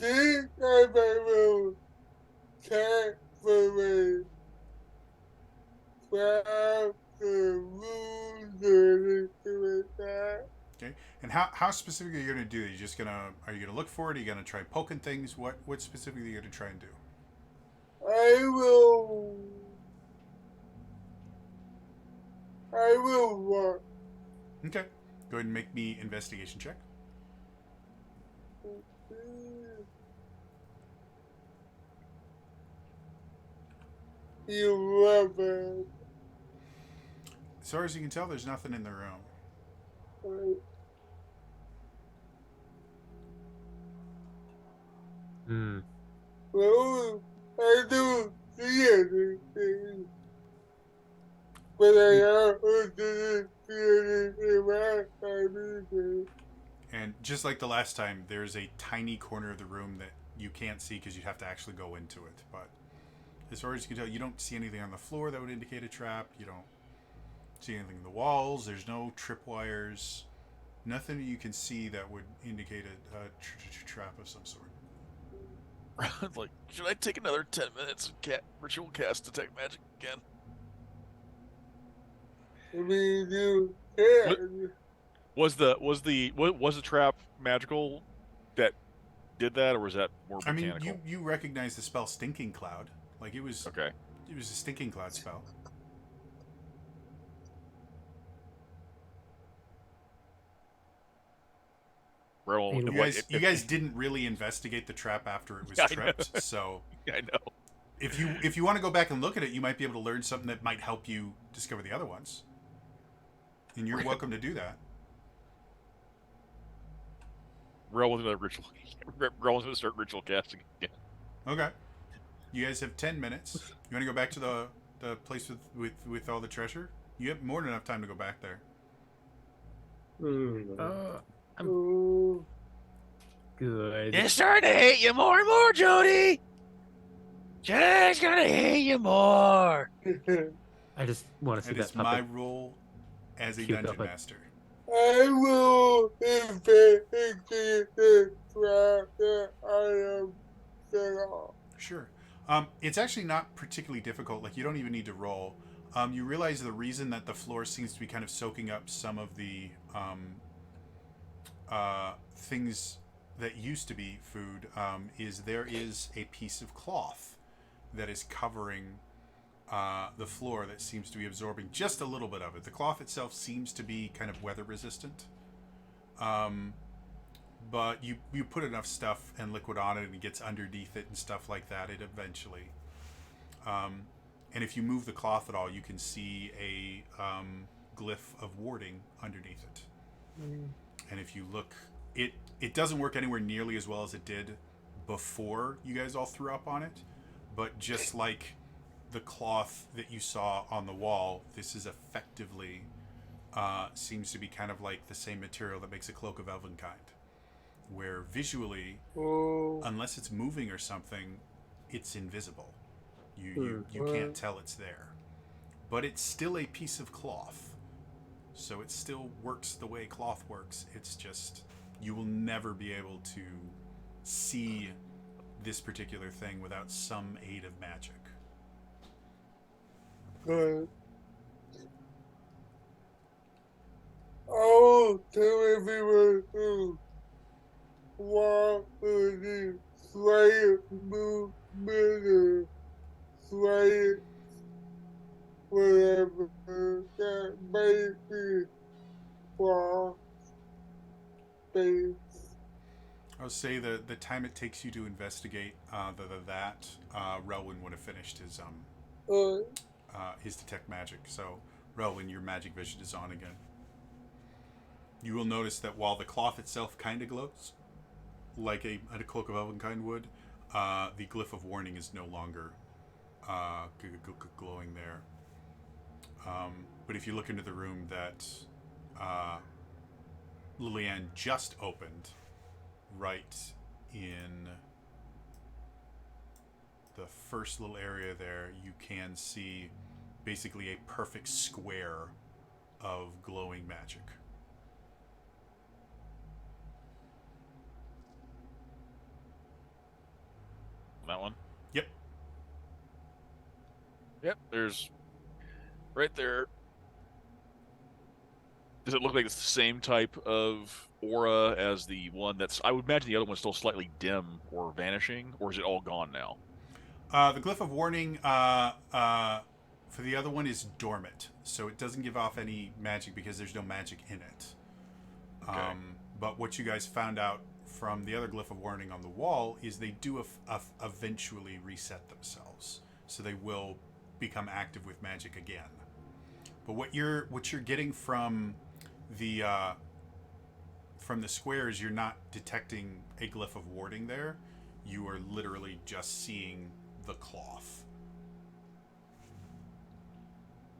this time I will check for my craft or rules or anything like that. Okay. And how specifically are you gonna do it? Are you gonna look for it? Are you gonna try poking things? What specifically are you gonna try and do? I will walk. Okay. Go ahead and make me investigation check. 11. As far as you can tell, there's nothing in the room. Hmm. Well, I don't see anything. But I also didn't see anything last time either. And just like the last time, there's a tiny corner of the room that you can't see because you'd have to actually go into it. But as far as you can tell, you don't see anything on the floor that would indicate a trap. You don't see anything in the walls. There's no tripwires. Nothing you can see that would indicate a trap of some sort. Like, should I take another 10 minutes and ritual cast detect magic again? I mean, you can. Was the trap magical that did that, or was that more I mean, mechanical? you recognize the spell Stinking Cloud. Like, it was Okay. a Stinking Cloud spell. Roll, You You guys didn't really investigate the trap after it was Yeah, I know. tripped, so I know. if you want to go back and look at it, you might be able to learn something that might help you discover the other ones. And you're welcome to do that. Roll with another ritual. Roll with start ritual casting again. Okay. You guys have 10 minutes. You want to go back to the place with all the treasure? You have more than enough time to go back there. I'm good. It's starting to hate you more and more, Jody. Jody's gonna hate you more. I just want to see It that is my puppet. role as a Cute dungeon puppet. master. I will investigate the trap that I am set off. Sure. It's actually not particularly difficult. Like, you don't even need to roll. You realize the reason that the floor seems to be kind of soaking up some of the things that used to be food is there is a piece of cloth that is covering the floor that seems to be absorbing just a little bit of it. The cloth itself seems to be kind of weather resistant. But you put enough stuff and liquid on it and it gets underneath it and stuff like that, it eventually and if you move the cloth at all, you can see a glyph of warding underneath it. And if you look, it doesn't work anywhere nearly as well as it did before you guys all threw up on it, but just like the cloth that you saw on the wall, this is effectively seems to be kind of like the same material that makes a cloak of Elvenkind, where visually, unless it's moving or something, it's invisible. You can't tell it's there. But it's still a piece of cloth. So it still works the way cloth works. It's just, you will never be able to see this particular thing without some aid of magic. Good. Oh, tell everyone who walk with the slight movement, slight whatever that may be wrong. space. I'll say the time it takes you to investigate that Relwyn would have finished his detect magic. So Relwyn, your magic vision is on again. You will notice that while the cloth itself kind of glows, like a cloak of Elvenkind would, the glyph of warning is no longer glowing there. But if you look into the room that Lillian just opened, right in the first little area there, you can see basically a perfect square of glowing magic. That one? Yep. Yep, there's right there. Does it look like it's the same type of aura as the one that's... I would imagine the other one's still slightly dim or vanishing, or is it all gone now? The glyph of warning for the other one is dormant, so it doesn't give off any magic because there's no magic in it. Okay. But what you guys found out from the other glyph of warning on the wall is they do eventually reset themselves, so they will become active with magic again. But what you're getting from the squares, you're not detecting a glyph of warding there. You are literally just seeing the cloth.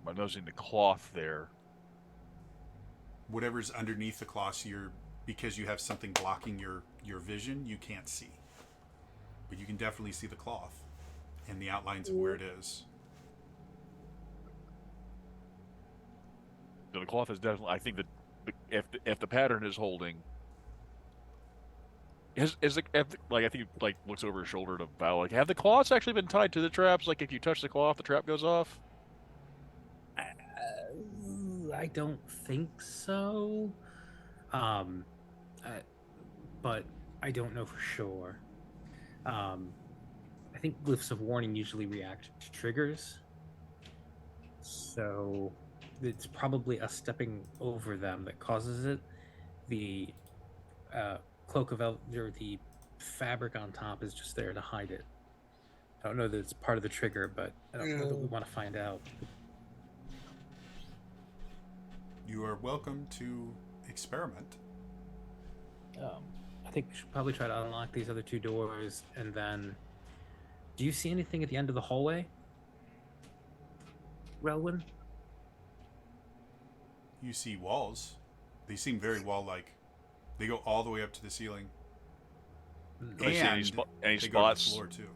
I'm noticing the cloth there. Whatever's underneath the cloth, because you have something blocking your vision, you can't see. But you can definitely see the cloth and the outlines of where it is. So the cloth is definitely... I think that if the pattern is holding... I think he looks over his shoulder to Val. Like, have the cloths actually been tied to the traps? Like, if you touch the cloth, the trap goes off. I don't think so. But I don't know for sure. I think glyphs of warning usually react to triggers, so it's probably us stepping over them that causes it. The cloak of or the fabric on top is just there to hide it. I don't know that it's part of the trigger, but I don't know that we want to find out. You are welcome to experiment. I think we should probably try to unlock these other two doors, and then... Do you see anything at the end of the hallway, Relwyn? You see walls. They seem very wall-like. They go all the way up to the ceiling. Do I see any And spots? they go to the floor too.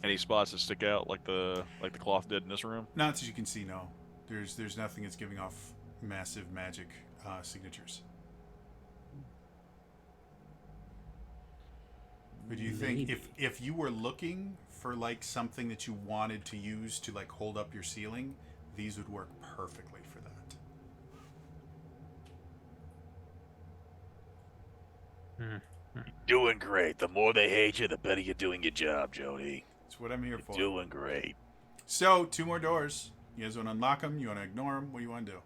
Any spots that stick out like the cloth did in this room? Not as you can see, no. There's nothing that's giving off massive magic signatures. But do you think if you were looking for like something that you wanted to use to like hold up your ceiling, these would work perfectly for that. Doing great. The more they hate you, the better you're doing your job, Jody. That's what I'm here for. Doing great. So, 2 more doors. You guys want to unlock them? You want to ignore them? What do you want to do?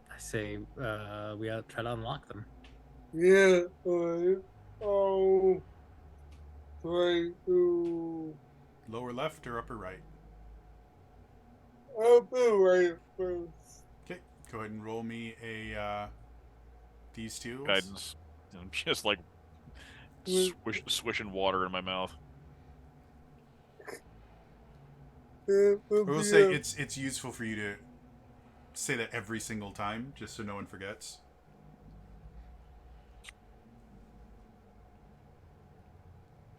I say we ought to try to unlock them. Yeah, oh, try to Lower left or upper right? upper right first. Okay, go ahead and roll me a these two. Guidance. I'm just like swishing water in my mouth. That I would will be say a- it's useful for you to say that every single time, just so no one forgets.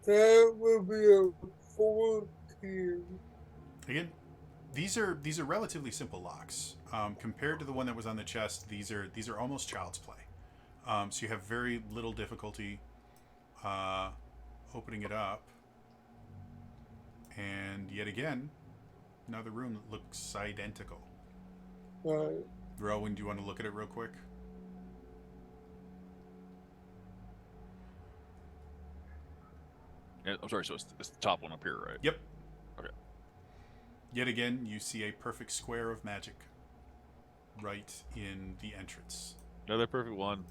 that would be a 14. Again, these are relatively simple locks compared to the one that was on the chest. These are almost child's play. So you have very little difficulty opening it up. And yet again, another room that looks identical. Right. Rowan, do you want to look at it real quick? Yeah, I'm sorry, so it's the top one up here, right? Yep. Okay. Yet again, you see a perfect square of magic right in the entrance. Another perfect one.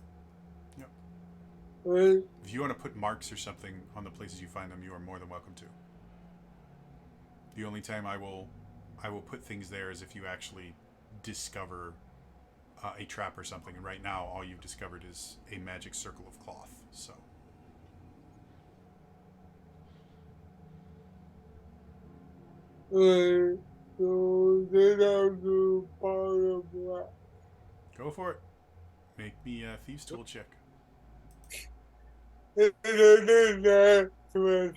Wait, If you want to put marks or something on the places you find them, you are more than welcome to. The only time I will put things there is if you actually discover a trap or something. And right now, all you've discovered is a magic circle of cloth. So wait. So then I'll do part of that. go for it. Make me a thieves' tool check. And I did that with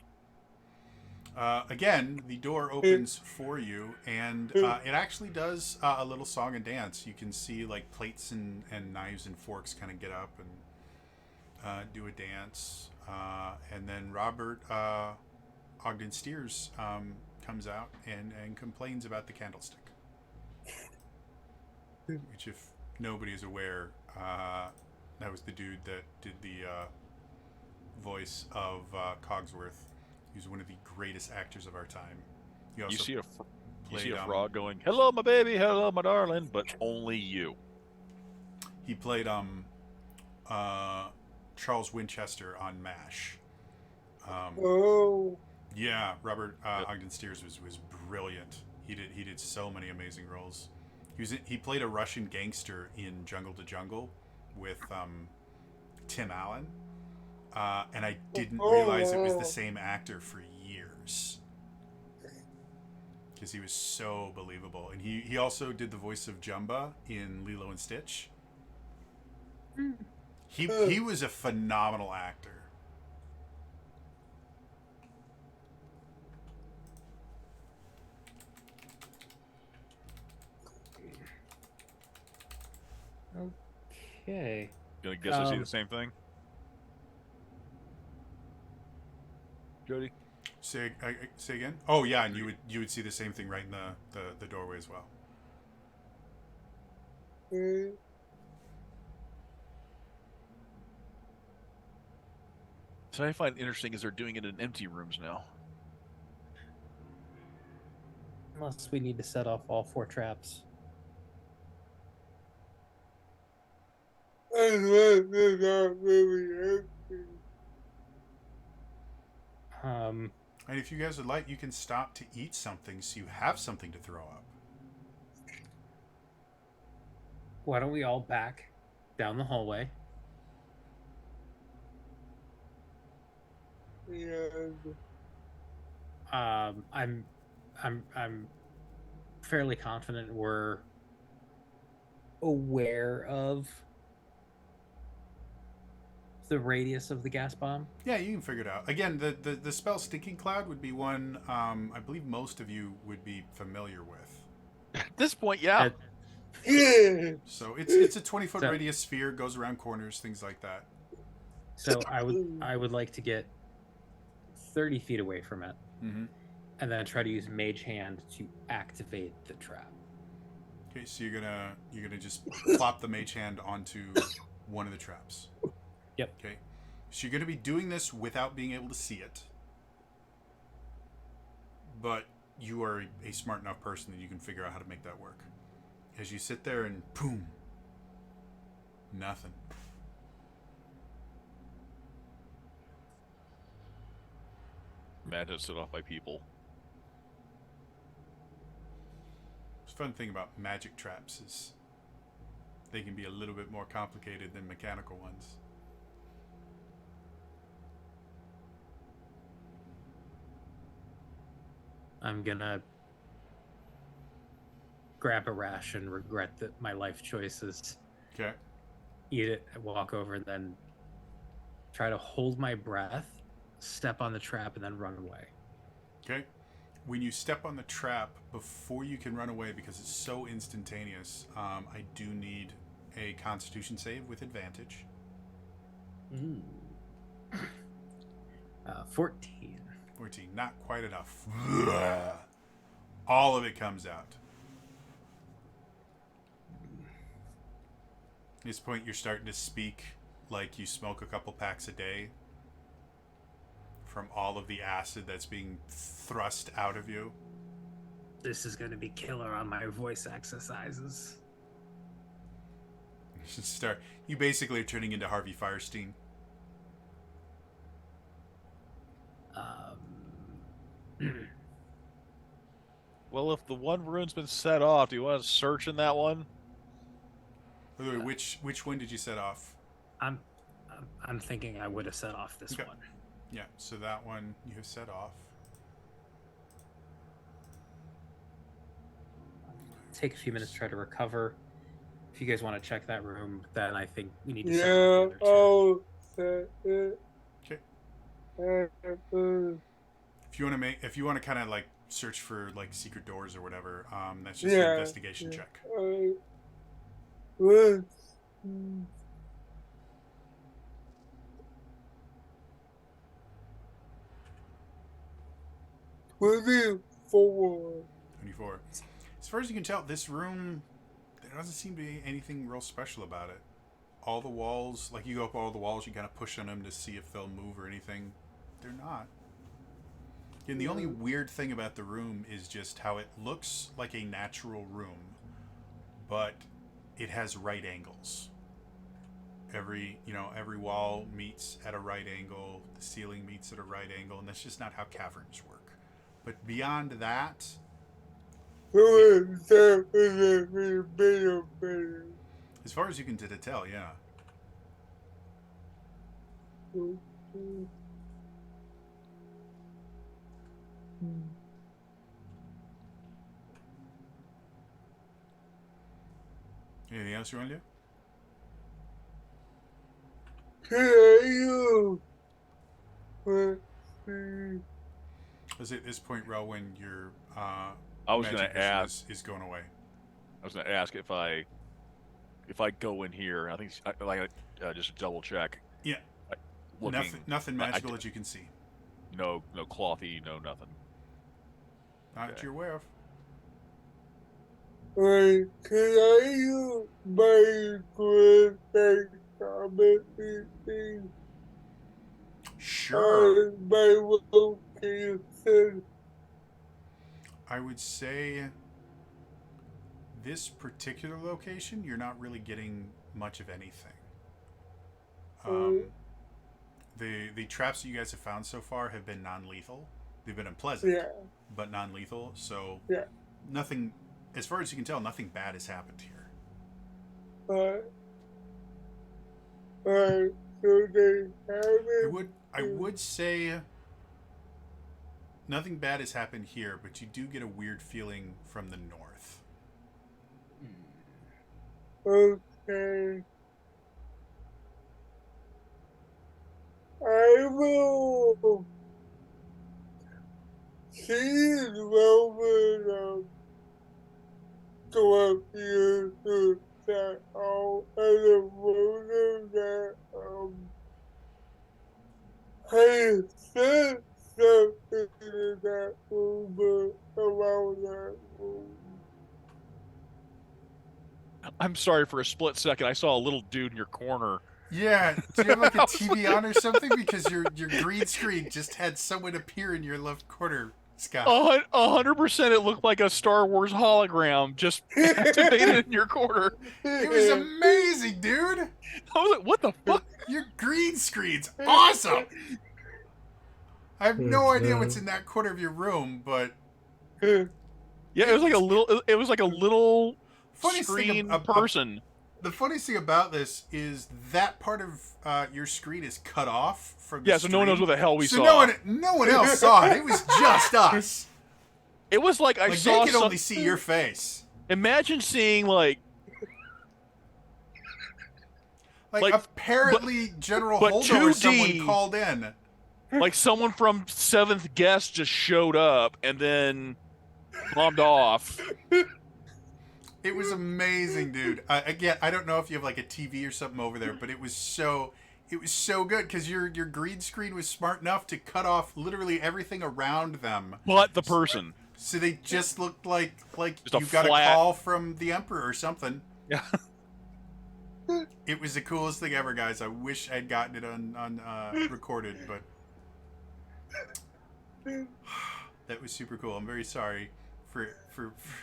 Again, the door opens for you, and it actually does a little song and dance. You can see like plates and knives and forks kind of get up and do a dance. And then Robert Ogden Steers comes out and complains about the candlestick. Which, if nobody is aware, that was the dude that did the voice of Cogsworth. He was one of the greatest actors of our time. He also You see played, a frog going, "Hello, my baby. Hello, my darling," but only you. he played Charles Winchester on MASH. oh, Yeah, Robert Ogden Steers was brilliant. He did so many amazing roles. He played a Russian gangster in Jungle to Jungle with Tim Allen, and I didn't realize it was the same actor for years because he was so believable. And he also did the voice of Jumba in Lilo and Stitch. He was a phenomenal actor. Okay. Gonna guess I see the same thing. Jody? Say again. Oh yeah, and you would see the same thing right in the doorway as well. So I find interesting is they're doing it in empty rooms now. Unless we need to set off all 4 traps. that's what is not really empty. And if you guys would like, you can stop to eat something so you have something to throw up. Why don't we all back down the hallway? Yeah. I'm fairly confident we're aware of the radius of the gas bomb. Yeah, you can figure it out. Again, the spell Stinking Cloud would be one I believe most of you would be familiar with. At this point, yeah. Yeah. So it's a 20-foot So- radius sphere, goes around corners, things like that. So I would like to get 30 feet away from it, Mm-hmm. and then try to use Mage Hand to activate the trap. Okay, so you're gonna just plop the mage hand onto one of the traps. Yep. Okay, so you're gonna be doing this without being able to see it, but you are a smart enough person that you can figure out how to make that work. As you sit there and boom, nothing. Imagine set off by people. The fun thing about magic traps is they can be a little bit more complicated than mechanical ones. I'm gonna grab a rash and regret my life choices. Okay. Eat it, walk over, then try to hold my breath, step on the trap, and then run away. Okay. When you step on the trap, before you can run away, because it's so instantaneous, I do need a Constitution save with advantage. 14. 14. Not quite enough. All of it comes out. At this point, you're starting to speak like you smoke a couple packs a day from all of the acid that's being thrust out of you. This is gonna be killer on my voice exercises. Start. You basically are turning into Harvey Firestein. Well, if the one room's been set off, do you want to search in that one? By the way, which one did you set off? I'm thinking I would have set off this Okay. one. Yeah, so that one you have set off. Take a few minutes to try to recover. If you guys want to check that room, then I think we need to set Yeah, off the other two. I'll set it. Okay. If you want to kind of like search for like secret doors or whatever, that's just an Yeah, investigation yeah. check. Let's 24. 24. As far as you can tell, this room, there doesn't seem to be anything real special about it. All the walls, like you go up all the walls, you kind of push on them to see if they'll move or anything. They're not. And the only weird thing about the room is just how it looks like a natural room, but it has right angles. Every wall meets at a right angle, the ceiling meets at a right angle, and that's just not how caverns work. But beyond that, as far as you can tell, yeah. Anything else you want to do? Is at this point, Rowan, your I was going magic to vision ask. is going away. I was going to ask if I go in here. I think just double check. Yeah. Looking, Nothing magical that you can see. no clothy, no nothing. Not that Okay. you're aware of. Can I use my grade comment thing? Sure. My location. I would say this particular location, you're not really getting much of anything. The traps that you guys have found so far have been non-lethal. They've been unpleasant, Yeah. but non-lethal. So Yeah. nothing, as far as you can tell, nothing bad has happened here. So they have it. I would say nothing bad has happened here, but you do get a weird feeling from the north. Okay. I will see Roman go up here to that all other woman that I said something in that room but around that room. I'm sorry, for a split second, I saw a little dude in your corner. Yeah, do you have like a TV on or something? Because your green screen just had someone appear in your left corner, Scott. 100%, it looked like a Star Wars hologram just activated in your corner. It was amazing, dude. I was like, what the fuck? Your green screen's awesome. I have no idea what's in that corner of your room, but Yeah, it was like a little funny thing screen about person. the funniest thing about this is that part of your screen is cut off from the Yeah, so no one knows stream. what the hell we So saw. no one else saw it. It was just us. It was like I Like saw they could only see your face. Imagine seeing like Like apparently General but Holdo or 2D someone called in. someone from Seventh Guest just showed up and then bombed off. It was amazing, dude. Again, I don't know if you have like a TV or something over there, but it was so good because your green screen was smart enough to cut off literally everything around them. But the person. So they just looked like Just a you got flat- a call from the Emperor or something. Yeah. It was the coolest thing ever, guys. I wish I'd gotten it on recorded, but that was super cool. I'm very sorry for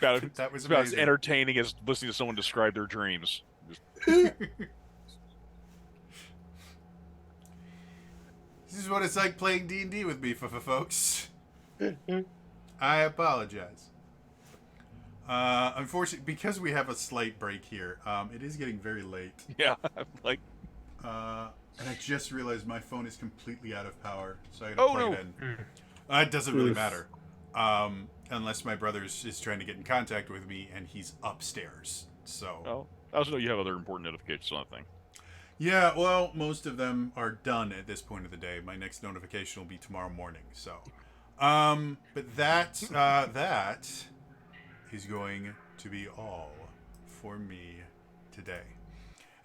About that was It's about as amazing. entertaining as listening to someone describe their dreams. Just, This is what it's like playing D&D with me, folks. I apologize. Unfortunately, because we have a slight break here, it is getting very late. yeah, I'm like, And I just realized my phone is completely out of power, so I gotta Oh, plug no. it in. It doesn't really Oof. matter. Unless my brother is trying to get in contact with me, and he's upstairs. So, oh, I also know you have other important notifications on that thing. yeah, well, most of them are done at this point of the day. My next notification will be tomorrow morning. So, but that is going to be all for me today.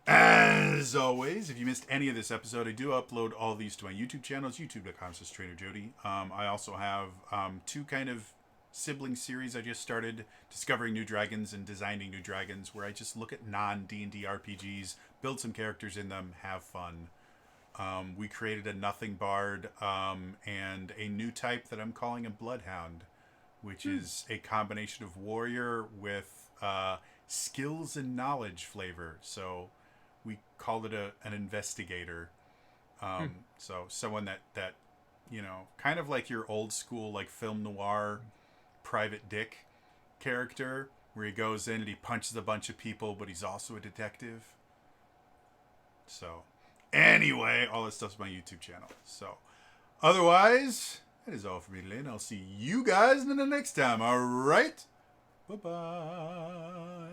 As always, if you missed any of this episode, I do upload all these to my YouTube channels, youtube.com/TrainerJody. I also have two kind of sibling series I just started, Discovering New Dragons and Designing New Dragons, where I just look at non-D&D RPGs, build some characters in them, have fun. We created a Nothing Bard and a new type that I'm calling a Bloodhound, which is a combination of warrior with skills and knowledge flavor. So we called it an investigator. So someone that you know, kind of like your old school like film noir Private Dick character, where he goes in and he punches a bunch of people, but he's also a detective. So anyway, all this stuff's on my YouTube channel. So otherwise, that is all for me today, and I'll see you guys in the next time. All right, bye bye.